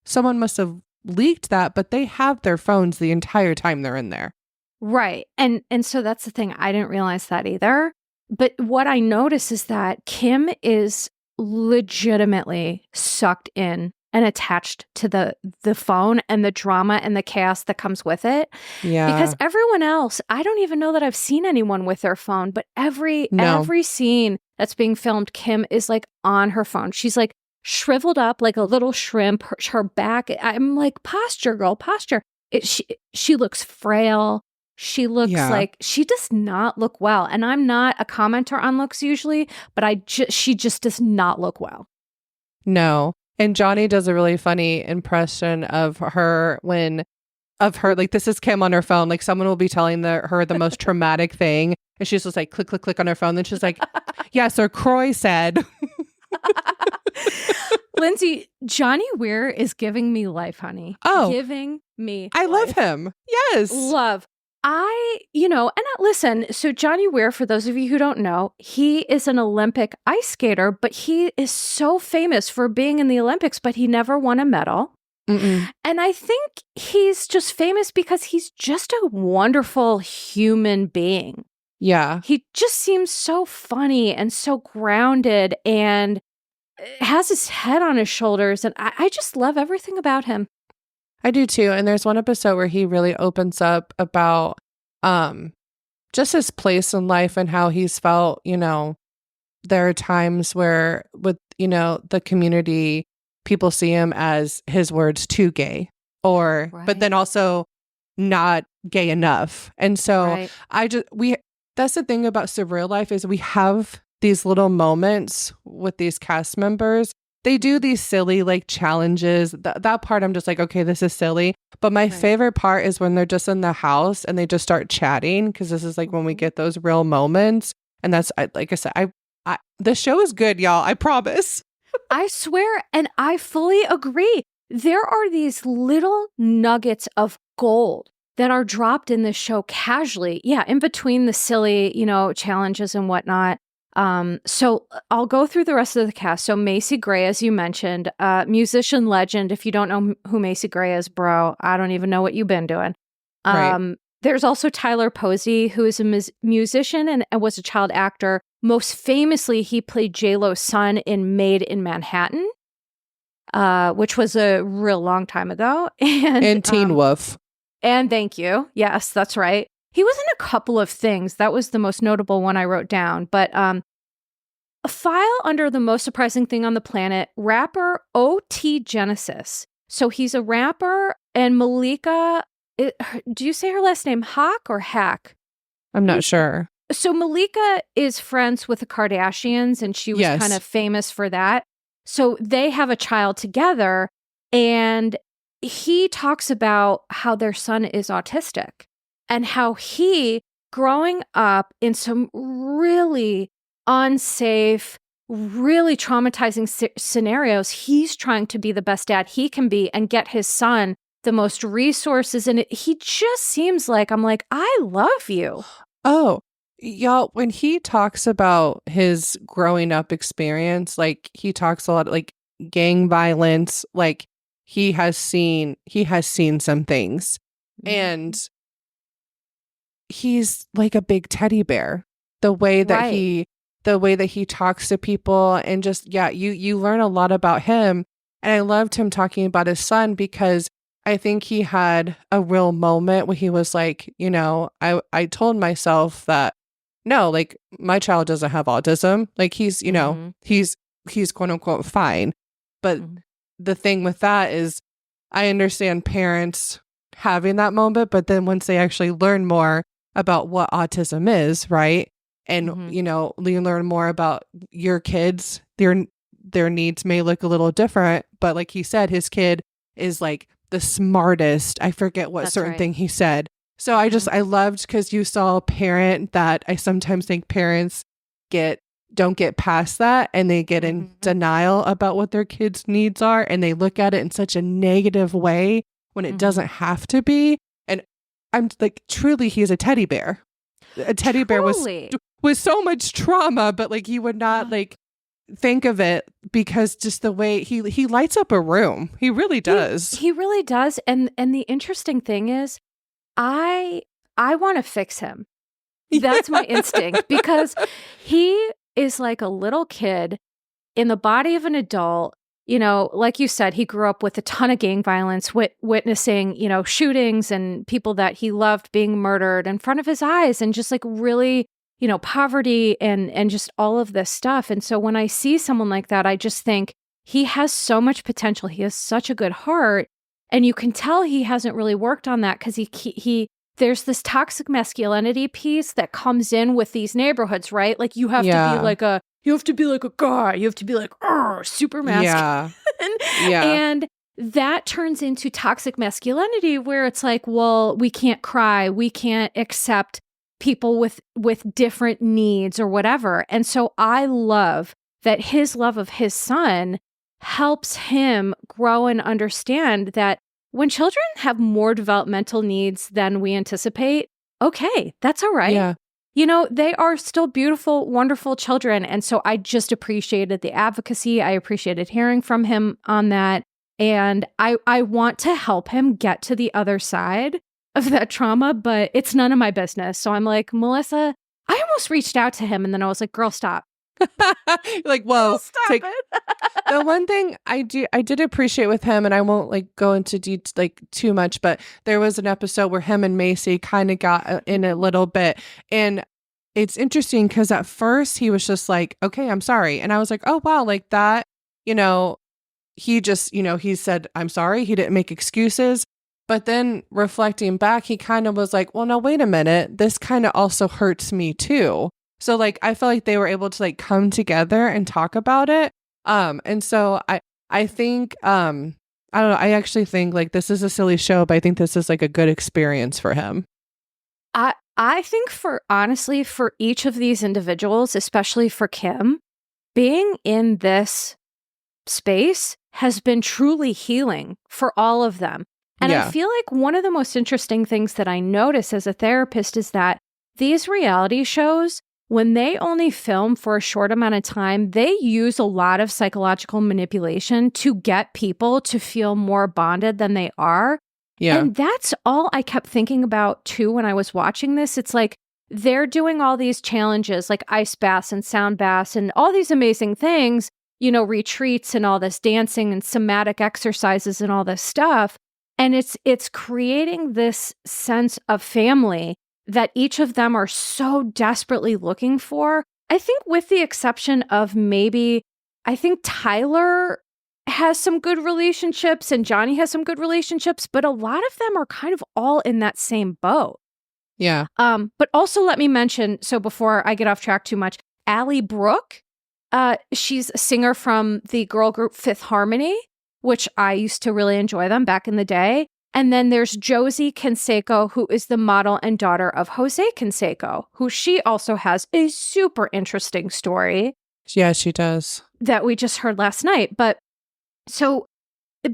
Someone must have leaked that, but they have their phones the entire time they're in there. Right. And so that's the thing. I didn't realize that either. But what I notice is that Kim is legitimately sucked in and attached to the phone and the drama and the chaos that comes with it. Yeah. Because everyone else, I don't even know that I've seen anyone with their phone, but every scene that's being filmed, Kim is like on her phone. She's like shriveled up like a little shrimp. Her back, I'm like, posture, girl, posture. She looks frail. She looks like she does not look well. And I'm not a commenter on looks usually, but she just does not look well. No. And Johnny does a really funny impression of her like, this is Kim on her phone. Like, someone will be telling her the most traumatic thing, and she's just like, click, click, click on her phone. Then she's like, yeah, Sir Croy said. Lyndsay, Johnny Weir is giving me life, honey. Oh. Giving me I life. love him. Yes. Love. Listen, so Johnny Weir, for those of you who don't know, he is an Olympic ice skater, but he is so famous for being in the Olympics, but he never won a medal. Mm-mm. And I think he's just famous because he's just a wonderful human being. Yeah. He just seems so funny and so grounded and has his head on his shoulders. And I just love everything about him. I do too. And there's one episode where he really opens up about just his place in life and how he's felt, there are times where with, the community, people see him as, his words, too gay but then also not gay enough. And so that's the thing about Surreal Life is we have these little moments with these cast members. They do these silly like challenges. That part I'm just like, okay, this is silly. But my favorite part is when they're just in the house and they just start chatting, because this is like when we get those real moments. And that's, like I said, the show is good, y'all. I promise. I swear, and I fully agree. There are these little nuggets of gold that are dropped in this show casually. Yeah, in between the silly, challenges and whatnot. So I'll go through the rest of the cast. So Macy Gray, as you mentioned, musician legend. If you don't know who Macy Gray is, bro, I don't even know what you've been doing. There's also Tyler Posey, who is a musician and was a child actor. Most famously, he played J-Lo's son in Made in Manhattan, which was a real long time ago. And Teen Wolf. And thank you. Yes, that's right. He was in a couple of things. That was the most notable one I wrote down. But a file under the most surprising thing on the planet, rapper O.T. Genesis. So he's a rapper, and Malika, do you say her last name Hawk or Hack? I'm not sure. So Malika is friends with the Kardashians, and she was kind of famous for that. So they have a child together, and he talks about how their son is autistic. And how he, growing up in some really unsafe, really traumatizing scenarios, he's trying to be the best dad he can be and get his son the most resources. And he just seems like, I'm like, I love you. Oh, y'all, when he talks about his growing up experience, like he talks a lot like gang violence, like he has seen some things. And he's like a big teddy bear. The way that he talks to people, and just you learn a lot about him. And I loved him talking about his son, because I think he had a real moment where he was like, I told myself that no, like my child doesn't have autism. Like he's, he's quote unquote fine. But the thing with that is I understand parents having that moment, but then once they actually learn more about what autism is, right? And, you learn more about your kids, their needs may look a little different, but like he said, his kid is like the smartest. I forget what thing he said. So I loved, because you saw a parent that I sometimes think parents don't get past that, and they get in denial about what their kids' needs are, and they look at it in such a negative way when it doesn't have to be. And I'm like, truly, he's a teddy bear. A teddy bear with so much trauma, but like you would not like think of it, because just the way he lights up a room. He really does. He really does. And the interesting thing is, I want to fix him. That's my instinct, because he is like a little kid in the body of an adult. Like you said, he grew up with a ton of gang violence, witnessing, shootings and people that he loved being murdered in front of his eyes, and just like really, poverty and just all of this stuff. And so when I see someone like that, I just think he has so much potential. He has such a good heart. And you can tell he hasn't really worked on that, because he there's this toxic masculinity piece that comes in with these neighborhoods, right? Like you have to be like a guy. You have to be like, super masculine. And that turns into toxic masculinity, where it's like, well, we can't cry. We can't accept people with different needs or whatever. And so I love that his love of his son helps him grow and understand that when children have more developmental needs than we anticipate, okay, that's all right. Yeah. They are still beautiful, wonderful children. And so I just appreciated the advocacy. I appreciated hearing from him on that. And I want to help him get to the other side of that trauma, but it's none of my business. So I'm like, Melissa, I almost reached out to him, and then I was like, girl, stop. Like, whoa, stop it. The one thing I did appreciate with him, and I won't like go into too much, but there was an episode where him and Macy kind of got in a little bit, and it's interesting because at first he was just like, okay, I'm sorry, and I was like, oh wow, like that, he just, he said, I'm sorry, he didn't make excuses. But then reflecting back, he kind of was like, well, no, wait a minute, this kind of also hurts me too. So like, I felt like they were able to like come together and talk about it. And so I think, I don't know, I actually think like this is a silly show, but I think this is like a good experience for him. I think for each of these individuals, especially for Kim, being in this space has been truly healing for all of them. And I feel like one of the most interesting things that I notice as a therapist is that these reality shows, when they only film for a short amount of time, they use a lot of psychological manipulation to get people to feel more bonded than they are. Yeah. And that's all I kept thinking about too when I was watching this. It's like they're doing all these challenges like ice baths and sound baths and all these amazing things, retreats and all this dancing and somatic exercises and all this stuff. And it's creating this sense of family that each of them are so desperately looking for. I think with the exception of I think Tyler has some good relationships and Johnny has some good relationships, but a lot of them are kind of all in that same boat. Yeah. But also let me mention, so before I get off track too much, Allie Brooke, she's a singer from the girl group Fifth Harmony, which I used to really enjoy them back in the day. And then there's Josie Canseco, who is the model and daughter of Jose Canseco, who she also has a super interesting story. Yeah, she does. That we just heard last night. But so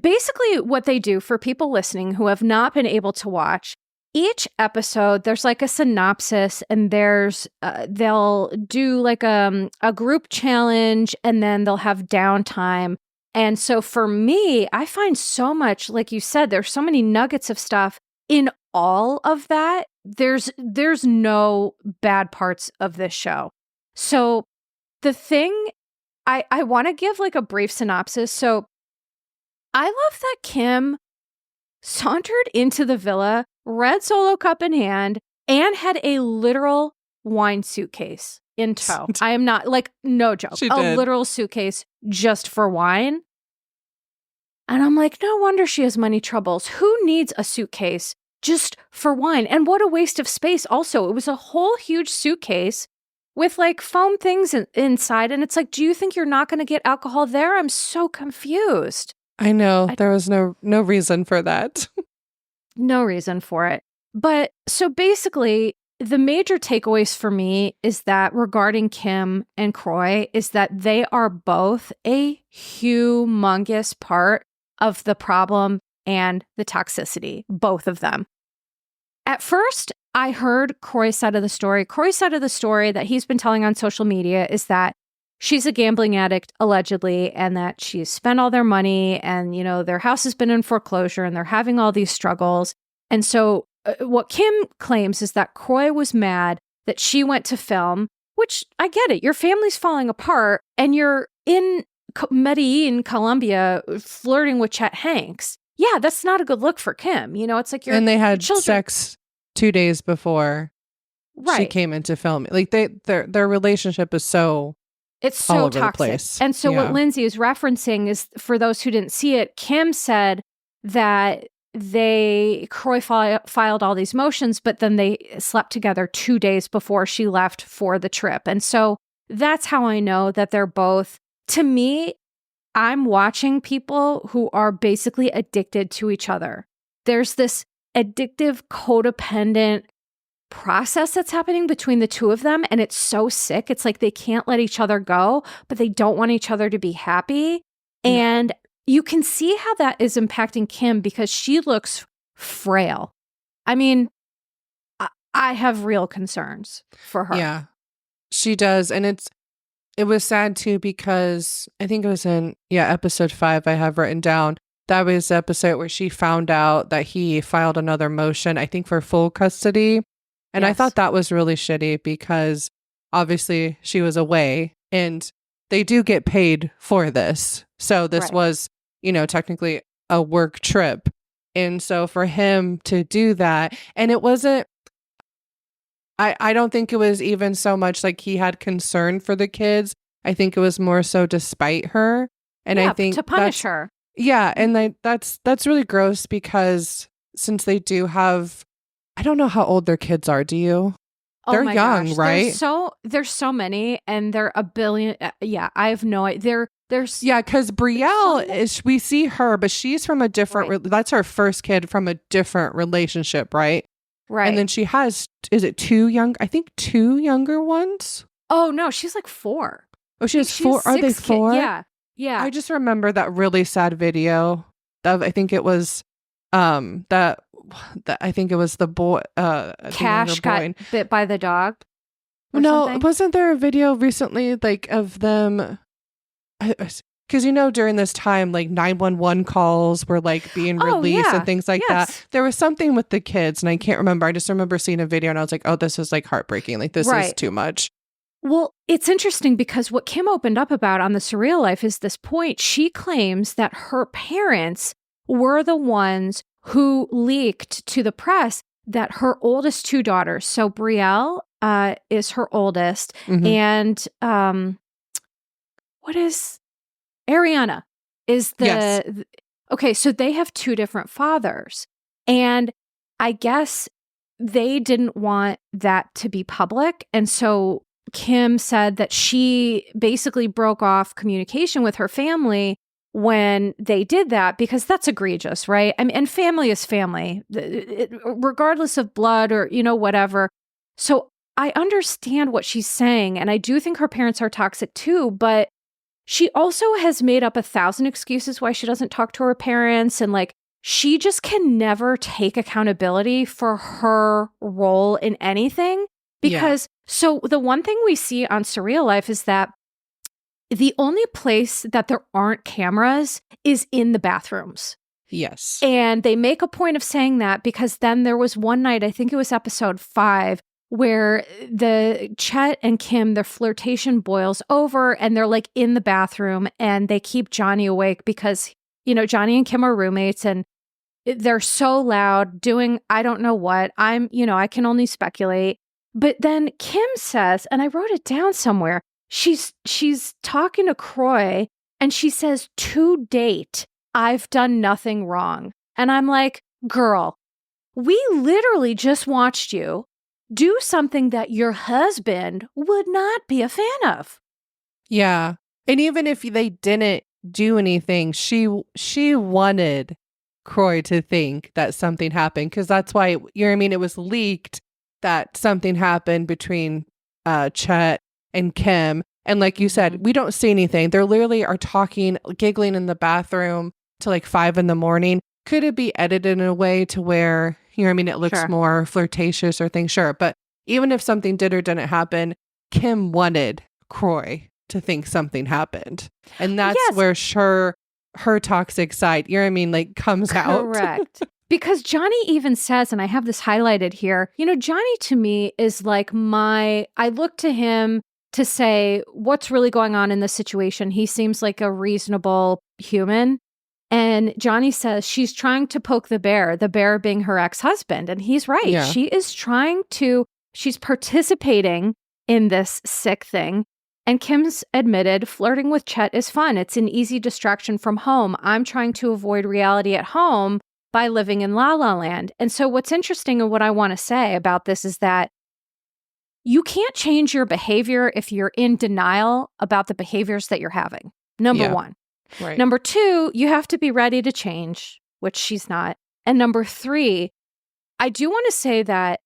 basically what they do for people listening who have not been able to watch, each episode, there's like a synopsis and there's, they'll do like a group challenge and then they'll have downtime. And so for me, I find so much, like you said, there's so many nuggets of stuff in all of that. There's no bad parts of this show. So the thing, I want to give like a brief synopsis. So I love that Kim sauntered into the villa, red Solo cup in hand, and had a literal wine suitcase in tow. I am not, like, no joke. Literal suitcase just for wine. And I'm like, no wonder she has money troubles. Who needs a suitcase just for wine? And what a waste of space also. It was a whole huge suitcase with like foam things inside. And it's like, do you think you're not going to get alcohol there? I'm so confused. I know. There was no reason for that. No reason for it. But so basically, the major takeaways for me is that regarding Kim and Kroy is that they are both a humongous part of the problem and the toxicity, both of them. At first, I heard Kroy's side of the story. Kroy's side of the story that he's been telling on social media is that she's a gambling addict, allegedly, and that she's spent all their money and, you know, their house has been in foreclosure and they're having all these struggles. And so what Kim claims is that Kroy was mad that she went to film, which I get it. Your family's falling apart and you're in Medellin, Colombia, flirting with Chet Hanks. Yeah, that's not a good look for Kim. You know, it's like and they had sex 2 days before she came into film. Like their relationship is it's so all over toxic. The place. And so what Lyndsay is referencing is, for those who didn't see it, Kim said that Kroy filed all these motions, but then they slept together 2 days before she left for the trip. And so that's how I know that they're both, to me, I'm watching people who are basically addicted to each other. There's this addictive, codependent process that's happening between the two of them, and it's so sick. It's like they can't let each other go, but they don't want each other to be happy. And you can see how that is impacting Kim because she looks frail. I mean, I have real concerns for her. Yeah, she does. And it was sad too, because I think it was in episode 5 I have written down. That was the episode where she found out that he filed another motion, I think for full custody. And I thought that was really shitty because obviously she was away and they do get paid for this. So this was, you know, technically a work trip. And so for him to do that, and it wasn't, I don't think it was even so much like he had concern for the kids. I think it was more so despite her. And I think to punish her. Yeah. And that's really gross because since they do have, I don't know how old their kids are. Do you? They're young, right? There's so many and they're a billion. I have no idea. There's because Brielle we see her, but she's from a different, that's her first kid from a different relationship, right? Right. And then she has, is it two younger ones? Oh, no, she's like 4. Oh, she has 4. Are they 4? Yeah. Yeah. I just remember that really sad video of, I think it was, that I think it was the boy, Cash got bit by the dog. No, wasn't there a video recently, like, of them? Because, you know, during this time, like 911 calls were like being released and things like that. There was something with the kids and I can't remember. I just remember seeing a video and I was like, oh, this is like heartbreaking. Like this is too much. Well, it's interesting because what Kim opened up about on the Surreal Life is this point. She claims that her parents were the ones who leaked to the press that her oldest 2 daughters, so Brielle is her oldest, and what is Ariana is the okay, so they have 2 different fathers. And I guess they didn't want that to be public. And so Kim said that she basically broke off communication with her family when they did that because that's egregious, right? I mean, and family is family, regardless of blood or, you know, whatever. So I understand what she's saying. And I do think her parents are toxic too, but she also has made up 1,000 excuses why she doesn't talk to her parents. And like, she just can never take accountability for her role in anything. Because, so the one thing we see on Surreal Life is that the only place that there aren't cameras is in the bathrooms. Yes. And they make a point of saying that because then there was one night, I think it was episode 5, where the Chet and Kim, their flirtation boils over and they're like in the bathroom and they keep Johnny awake because, you know, Johnny and Kim are roommates and they're so loud doing, I don't know what. I can only speculate. But then Kim says, and I wrote it down somewhere, she's talking to Croy and she says, to date, I've done nothing wrong. And I'm like, girl, we literally just watched you do something that your husband would not be a fan of. Yeah. And even if they didn't do anything, she wanted Croy to think that something happened because that's why, you know what I mean? It was leaked that something happened between Chet and Kim. And like you said, we don't see anything. They literally are talking, giggling in the bathroom till like 5 a.m. Could it be edited in a way to where, you know what I mean, it looks more flirtatious or things? Sure. But even if something did or didn't happen, Kim wanted Croy to think something happened. And that's where her toxic side, you know what I mean, like comes out. Correct. Because Johnny even says, and I have this highlighted here, you know, Johnny to me is like I look to him to say what's really going on in this situation. He seems like a reasonable human. And Johnny says she's trying to poke the bear being her ex-husband. And he's right. Yeah. She's participating in this sick thing. And Kim's admitted flirting with Chet is fun. It's an easy distraction from home. I'm trying to avoid reality at home by living in La La Land. And so what's interesting and what I want to say about this is that you can't change your behavior if you're in denial about the behaviors that you're having. Number one. Right. Number 2, you have to be ready to change, which she's not. And number 3, I do want to say that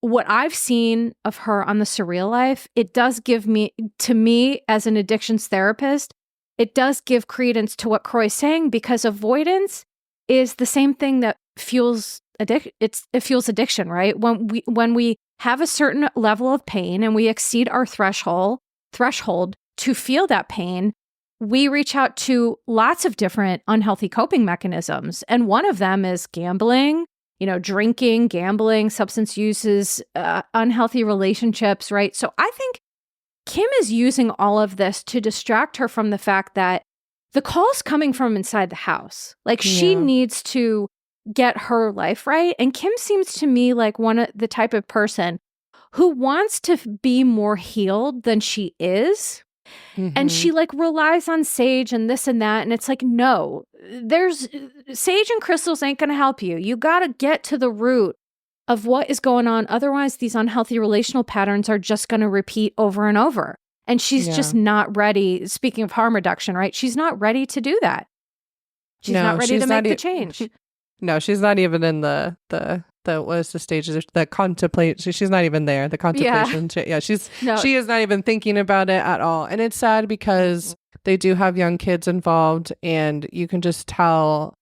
what I've seen of her on the Surreal Life, it does give to me as an addictions therapist, it does give credence to what Croy's saying because avoidance is the same thing that fuels it fuels addiction, right? When we have a certain level of pain and we exceed our threshold to feel that pain, we reach out to lots of different unhealthy coping mechanisms. And one of them is gambling, drinking, gambling, substance uses, unhealthy relationships, right? So I think Kim is using all of this to distract her from the fact that the call's coming from inside the house. Like she needs to get her life right. And Kim seems to me like the type of person who wants to be more healed than she is. Mm-hmm. And she relies on sage and this and that. And it's like, no, there's sage and crystals ain't going to help you. You got to get to the root of what is going on. Otherwise, these unhealthy relational patterns are just going to repeat over and over. And she's just not ready. Speaking of harm reduction, right? She's not ready to do that. She's not ready to make the change. No, she's not even in the what is the stages? The contemplate. She's not even there. The contemplation. Yeah, she is not even thinking about it at all. And it's sad because they do have young kids involved, and you can just tell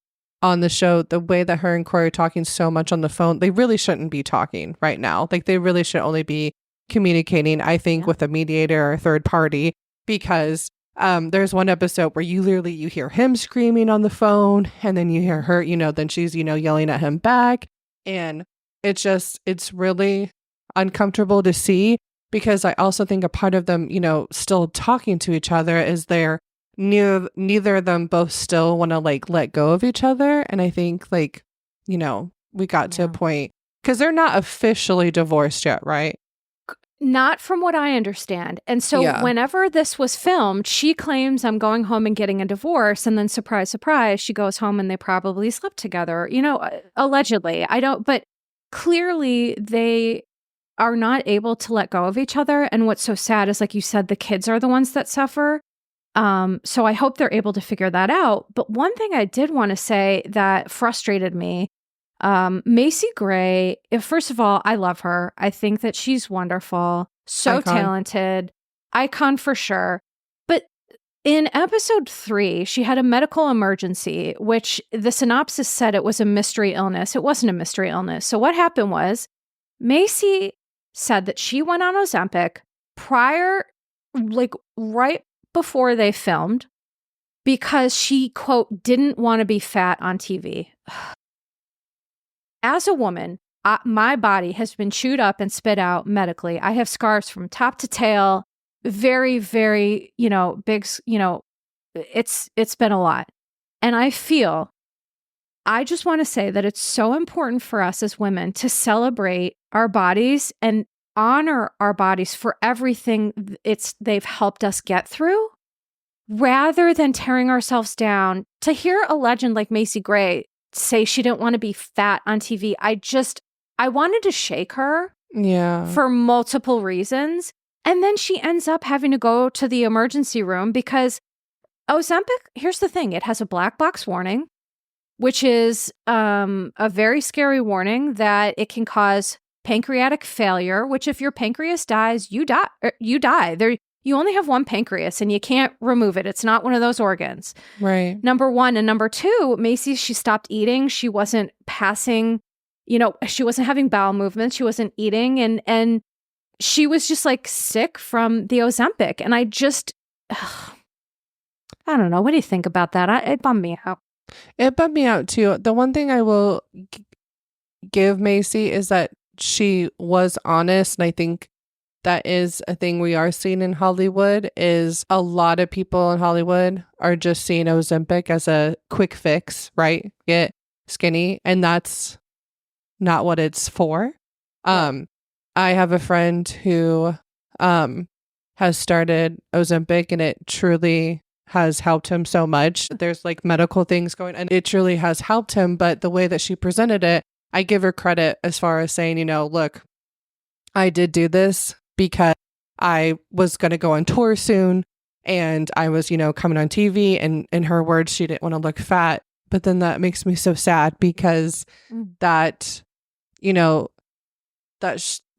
on the show the way that her and Corey are talking so much on the phone. They really shouldn't be talking right now. Like they really should only be communicating, I think, with a mediator or a third party, because there's one episode where you hear him screaming on the phone, and then you hear her, then she's, yelling at him back. And it's really uncomfortable to see, because I also think a part of them, still talking to each other is neither of them both still want to let go of each other. And I think we got to a point, because they're not officially divorced yet, right? Not from what I understand. And so whenever this was filmed, she claims I'm going home and getting a divorce. And then surprise, surprise, she goes home and they probably slept together, allegedly. But clearly they are not able to let go of each other. And what's so sad is, like you said, the kids are the ones that suffer. So I hope they're able to figure that out. But one thing I did want to say that frustrated me, Macy Gray, first of all, I love her. I think that she's wonderful, so talented, icon for sure. But in episode 3, she had a medical emergency, which the synopsis said it was a mystery illness. It wasn't a mystery illness. So what happened was Macy said that she went on Ozempic prior, like right before they filmed, because she, quote, didn't want to be fat on TV. As a woman, my body has been chewed up and spit out medically. I have scars from top to tail, very, very, big, it's been a lot. And I just want to say that it's so important for us as women to celebrate our bodies and honor our bodies for everything they've helped us get through, rather than tearing ourselves down. To hear a legend like Macy Gray say she didn't want to be fat on TV, I wanted to shake her. Yeah. For multiple reasons. And then she ends up having to go to the emergency room because Ozempic, here's the thing, it has a black box warning, which is a very scary warning that it can cause pancreatic failure, which if your pancreas dies, you die. You only have one pancreas and you can't remove it. It's not one of those organs. Right. Number one. And number two, Macy, she stopped eating. She wasn't passing, she wasn't having bowel movements. She wasn't eating. And she was just like sick from the Ozempic. And I don't know. What do you think about that? It bummed me out. It bummed me out too. The one thing I will give Macy is that she was honest. And I think that is a thing we are seeing in Hollywood, is a lot of people in Hollywood are just seeing Ozempic as a quick fix, right? Get skinny. And that's not what it's for. I have a friend who has started Ozempic and it truly has helped him so much. There's like medical things going and it truly has helped him. But the way that she presented it, I give her credit as far as saying, look, I did do this because I was going to go on tour soon and I was, coming on TV, and in her words, she didn't want to look fat. But then that makes me so sad because that,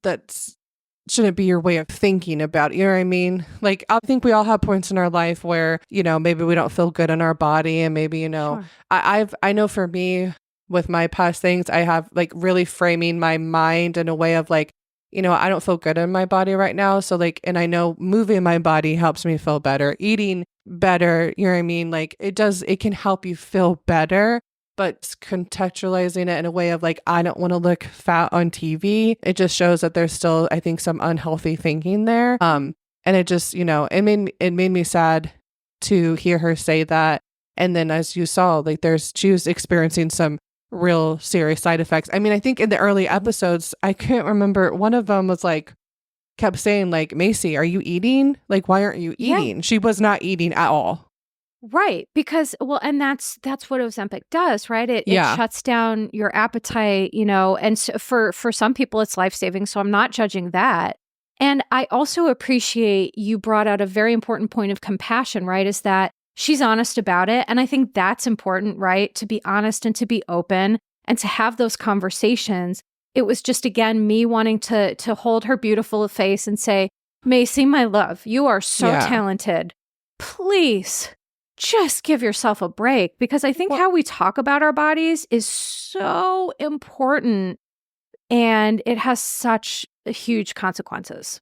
that shouldn't be your way of thinking about it. You know what I mean? Like, I think we all have points in our life where, maybe we don't feel good in our body. And maybe, sure. I know for me with my past things, I have like really framing my mind in a way of like, I don't feel good in my body right now. So like, and I know moving my body helps me feel better, eating better. You know what I mean? Like it can help you feel better. But contextualizing it in a way of like, I don't want to look fat on TV. It just shows that there's still, I think, some unhealthy thinking there. And it just, it made me sad to hear her say that. And then as you saw, like she was experiencing some real serious side effects. I mean, I think in the early episodes, I can't remember, one of them was like, kept saying like, Macy, are you eating? Like, why aren't you eating? Yeah. She was not eating at all. Right. Because, and that's what Ozempic does, right? It shuts down your appetite, and so for some people it's life-saving. So I'm not judging that. And I also appreciate you brought out a very important point of compassion, right? Is that she's honest about it. And I think that's important, right? To be honest and to be open and to have those conversations. It was just, again, me wanting to hold her beautiful face and say, Macy, my love, you are so talented. Please just give yourself a break, because I think how we talk about our bodies is so important and it has such huge consequences.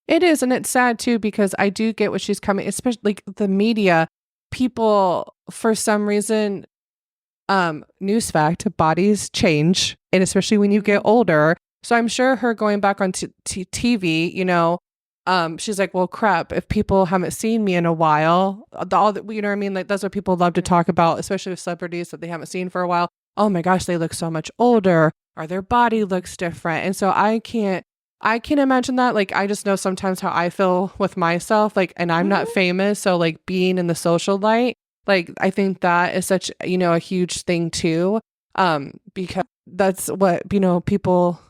It is. And it's sad too, because I do get what she's coming, especially like the media, people for some reason, news fact, bodies change. And especially when you get older. So I'm sure her going back on TV, she's like, well, crap, if people haven't seen me in a while, you know what I mean? Like, that's what people love to talk about, especially with celebrities that they haven't seen for a while. Oh my gosh, they look so much older, or their body looks different. And so I can't imagine that. Like, I just know sometimes how I feel with myself, like, and I'm not famous. So like being in the social light, like, I think that is such, a huge thing too. Because that's what, people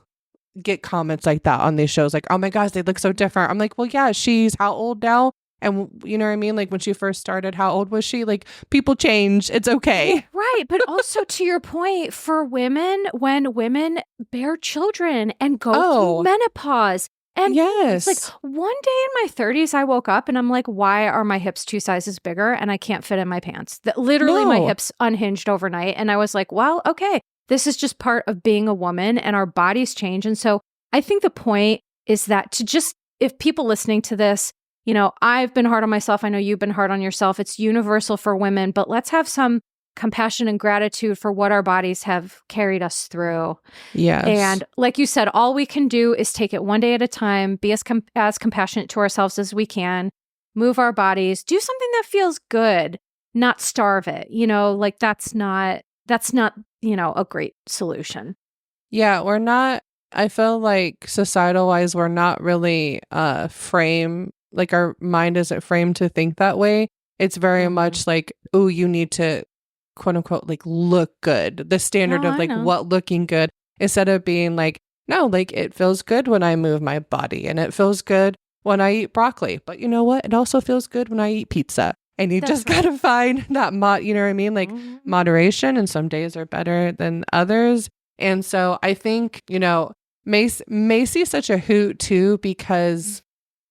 get comments like that on these shows, like, oh my gosh, they look so different. I'm like, well, yeah, she's how old now? And you know what I mean? Like when she first started, how old was she? Like, people change. It's okay. Right. But also to your point, for women, when women bear children and go through menopause And yes. it's like one day in my 30s, I woke up and I'm like, why are my hips 2 sizes bigger and I can't fit in my pants? That literally my hips unhinged overnight. And I was like, well, okay, this is just part of being a woman and our bodies change. And so I think the point is that to just, if people listening to this, you know, I've been hard on myself. I know you've been hard on yourself. It's universal for women, but let's have some compassion and gratitude for what our bodies have carried us through. Yes. And like you said, all we can do is take it one day at a time, be as compassionate to ourselves as we can, move our bodies, do something that feels good, not starve it. You know, like that's not, you know, a great solution. Yeah, we're not, I feel like societal wise, we're not really framed, like our mind isn't framed to think that way. It's very much like, oh, you need to quote unquote, like look good, the standard of like what looking good, instead of being like, no, like it feels good when I move my body and it feels good when I eat broccoli. But you know what? It also feels good when I eat pizza. And you just gotta find that you know what I mean? Like moderation, and some days are better than others. And so I think, you know, Macy's such a hoot too, because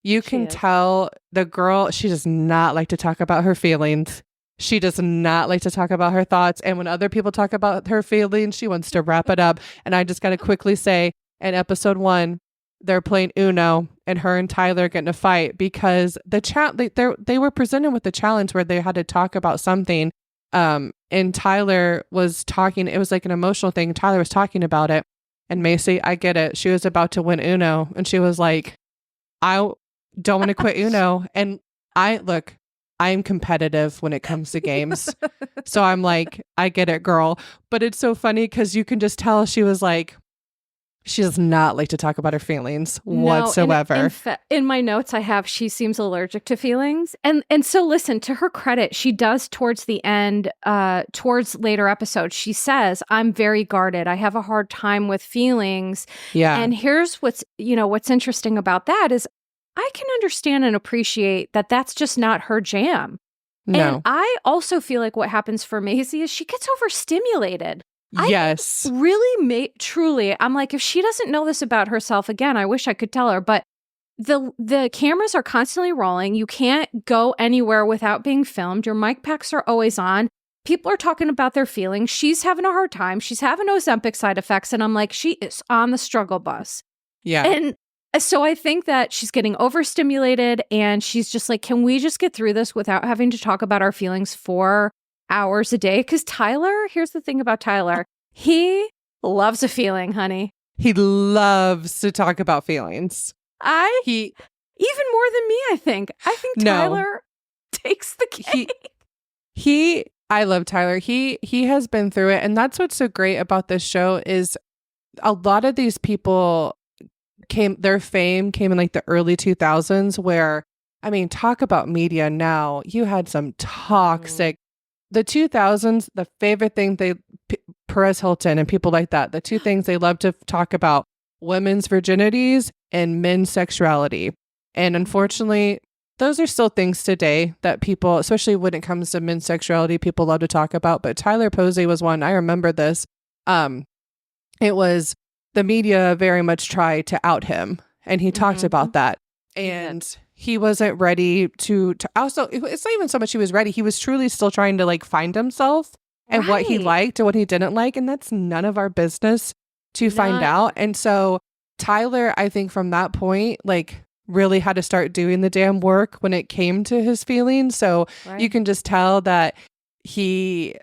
you can tell the girl, she does not like to talk about her feelings. She does not like to talk about her thoughts. And when other people talk about her feelings, she wants to wrap it up. And I just got to quickly say, in episode 1, they're playing Uno and her and Tyler getting a fight because they were presented with the challenge where they had to talk about something. And Tyler was talking. It was like an emotional thing. Tyler was talking about it. And Macy, I get it. She was about to win Uno. And she was like, I don't want to quit Uno. And I'm competitive when it comes to games. So I'm like, I get it, girl. But it's so funny because you can just tell she was like, she does not like to talk about her feelings whatsoever. In my notes, I have, she seems allergic to feelings. And so listen, to her credit, she does towards the end, towards later episodes, she says, I'm very guarded. I have a hard time with feelings. Yeah. And here's what's interesting about that is I can understand and appreciate that that's just not her jam. No. And I also feel like what happens for Maisie is she gets overstimulated. Yes. Truly, I'm like, if she doesn't know this about herself, again, I wish I could tell her, but the cameras are constantly rolling. You can't go anywhere without being filmed. Your mic packs are always on. People are talking about their feelings. She's having a hard time. She's having Ozempic side effects. And I'm like, she is on the struggle bus. Yeah. And so I think that she's getting overstimulated and she's just like, can we just get through this without having to talk about our feelings 4 hours a day? Because Tyler, here's the thing about Tyler. He loves a feeling, honey. He loves to talk about feelings. Even more than me, I think. I think Tyler takes the cake. I love Tyler. He has been through it. And that's what's so great about this show is a lot of these people their fame came in like the early 2000s where, I mean, talk about media now. You had some toxic, the 2000s, the favorite thing Perez Hilton and people like that, the two things they love to talk about, women's virginities and men's sexuality. And unfortunately, those are still things today that people, especially when it comes to men's sexuality, people love to talk about. But Tyler Posey was one. I remember this. It was the media very much tried to out him, and he talked about that. And he wasn't ready to also, it's not even so much he was ready. He was truly still trying to like find himself and what he liked and what he didn't like. And that's none of our business to find out. And so Tyler, I think from that point, like really had to start doing the damn work when it came to his feelings. So you can just tell that he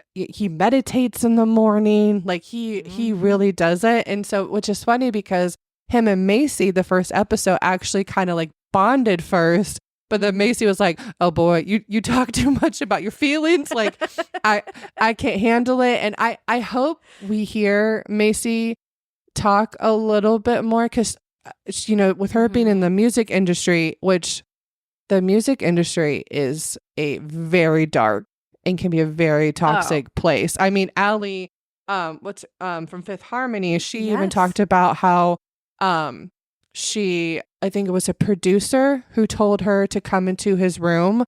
meditates in the morning. Like he really does it. And so, which is funny because him and Macy, the first episode, actually kind of like bonded first. But then Macy was like, oh boy, you talk too much about your feelings. Like I can't handle it. And I hope we hear Macy talk a little bit more because, you know, with her being in the music industry, which the music industry is a very dark and can be a very toxic place. I mean, Allie, from Fifth Harmony, she even talked about how I think it was a producer who told her to come into his room.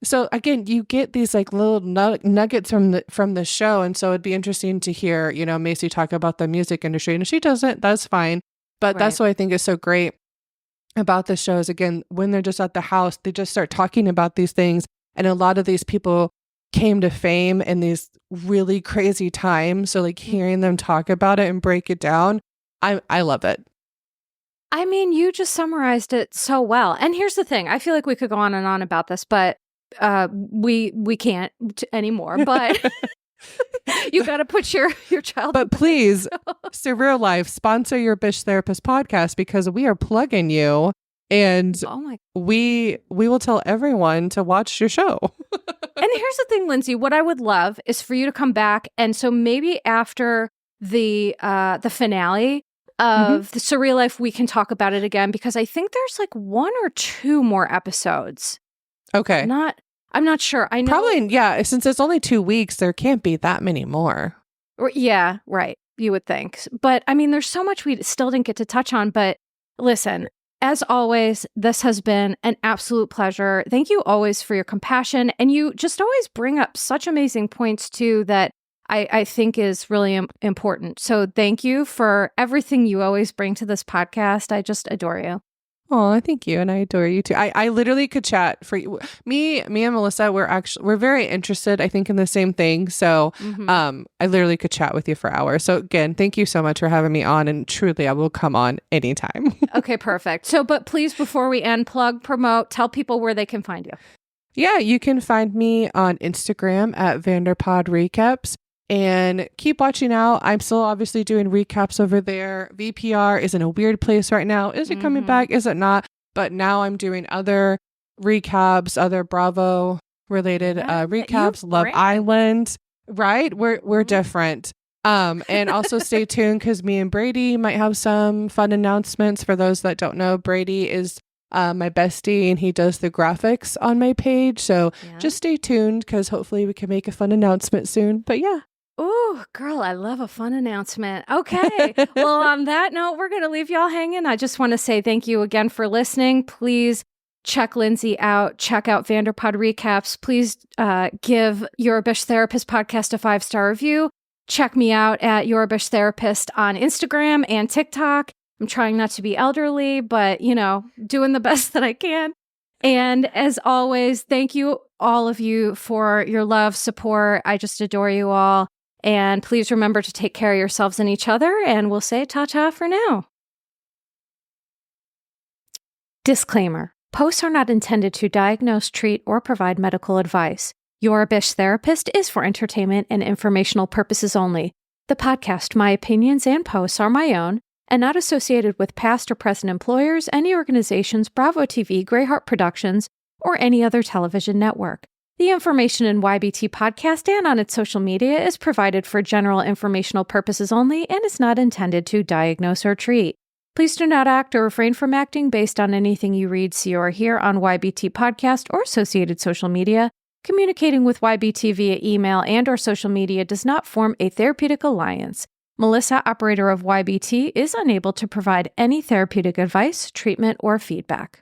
So again, you get these like little nuggets from the show. And so it'd be interesting to hear, you know, Macy talk about the music industry, and if she doesn't, that's fine. But that's what I think is so great about the shows, again, when they're just at the house, they just start talking about these things. And a lot of these people came to fame in these really crazy times. So like hearing them talk about it and break it down, I love it. I mean, you just summarized it so well. And here's the thing. I feel like we could go on and on about this, but we can't anymore. But you got to put your child. But please, Surreal Life, sponsor Yourbishtherapist podcast, because we are plugging you, and we will tell everyone to watch your show. And here's the thing, Lyndsay, what I would love is for you to come back, and so maybe after the finale of the Surreal Life, we can talk about it again, because I think there's like 1 or 2 more episodes. Okay. I'm not sure. I know. Probably, yeah. Since it's only 2 weeks, there can't be that many more. Yeah, right. You would think. But I mean, there's so much we still didn't get to touch on. But listen, as always, this has been an absolute pleasure. Thank you always for your compassion. And you just always bring up such amazing points too that I think is really important. So thank you for everything you always bring to this podcast. I just adore you. Oh, thank you. And I adore you too. I literally could chat for you. Me and Melissa, we're very interested, I think, in the same thing. So I literally could chat with you for hours. So again, thank you so much for having me on. And truly, I will come on anytime. Okay, perfect. So, but please, before we end, plug, promote, tell people where they can find you. Yeah, you can find me on Instagram at Vanderpodrecaps. And keep watching out. I'm still obviously doing recaps over there. VPR is in a weird place right now. Is it coming back? Is it not? But now I'm doing other recaps, other Bravo related recaps. Love Island, right? We're different. And also stay tuned, because me and Brady might have some fun announcements. For those that don't know, Brady is my bestie, and he does the graphics on my page. So just stay tuned, because hopefully we can make a fun announcement soon. But yeah. Oh, girl, I love a fun announcement. Okay. Well, on that note, we're going to leave y'all hanging. I just want to say thank you again for listening. Please check Lyndsay out. Check out Vanderpodrecaps. Please give Yourbishtherapist podcast a 5-star review. Check me out at Yourbishtherapist on Instagram and TikTok. I'm trying not to be elderly, but, doing the best that I can. And as always, thank you, all of you, for your love, support. I just adore you all. And please remember to take care of yourselves and each other. And we'll say ta-ta for now. Disclaimer. Posts are not intended to diagnose, treat, or provide medical advice. Yourbishtherapist is for entertainment and informational purposes only. The podcast, my opinions, and posts are my own and not associated with past or present employers, any organizations, Bravo TV, Greyheart Productions, or any other television network. The information in YBT podcast and on its social media is provided for general informational purposes only and is not intended to diagnose or treat. Please do not act or refrain from acting based on anything you read, see, or hear on YBT podcast or associated social media. Communicating with YBT via email and or social media does not form a therapeutic alliance. Melissa, operator of YBT, is unable to provide any therapeutic advice, treatment, or feedback.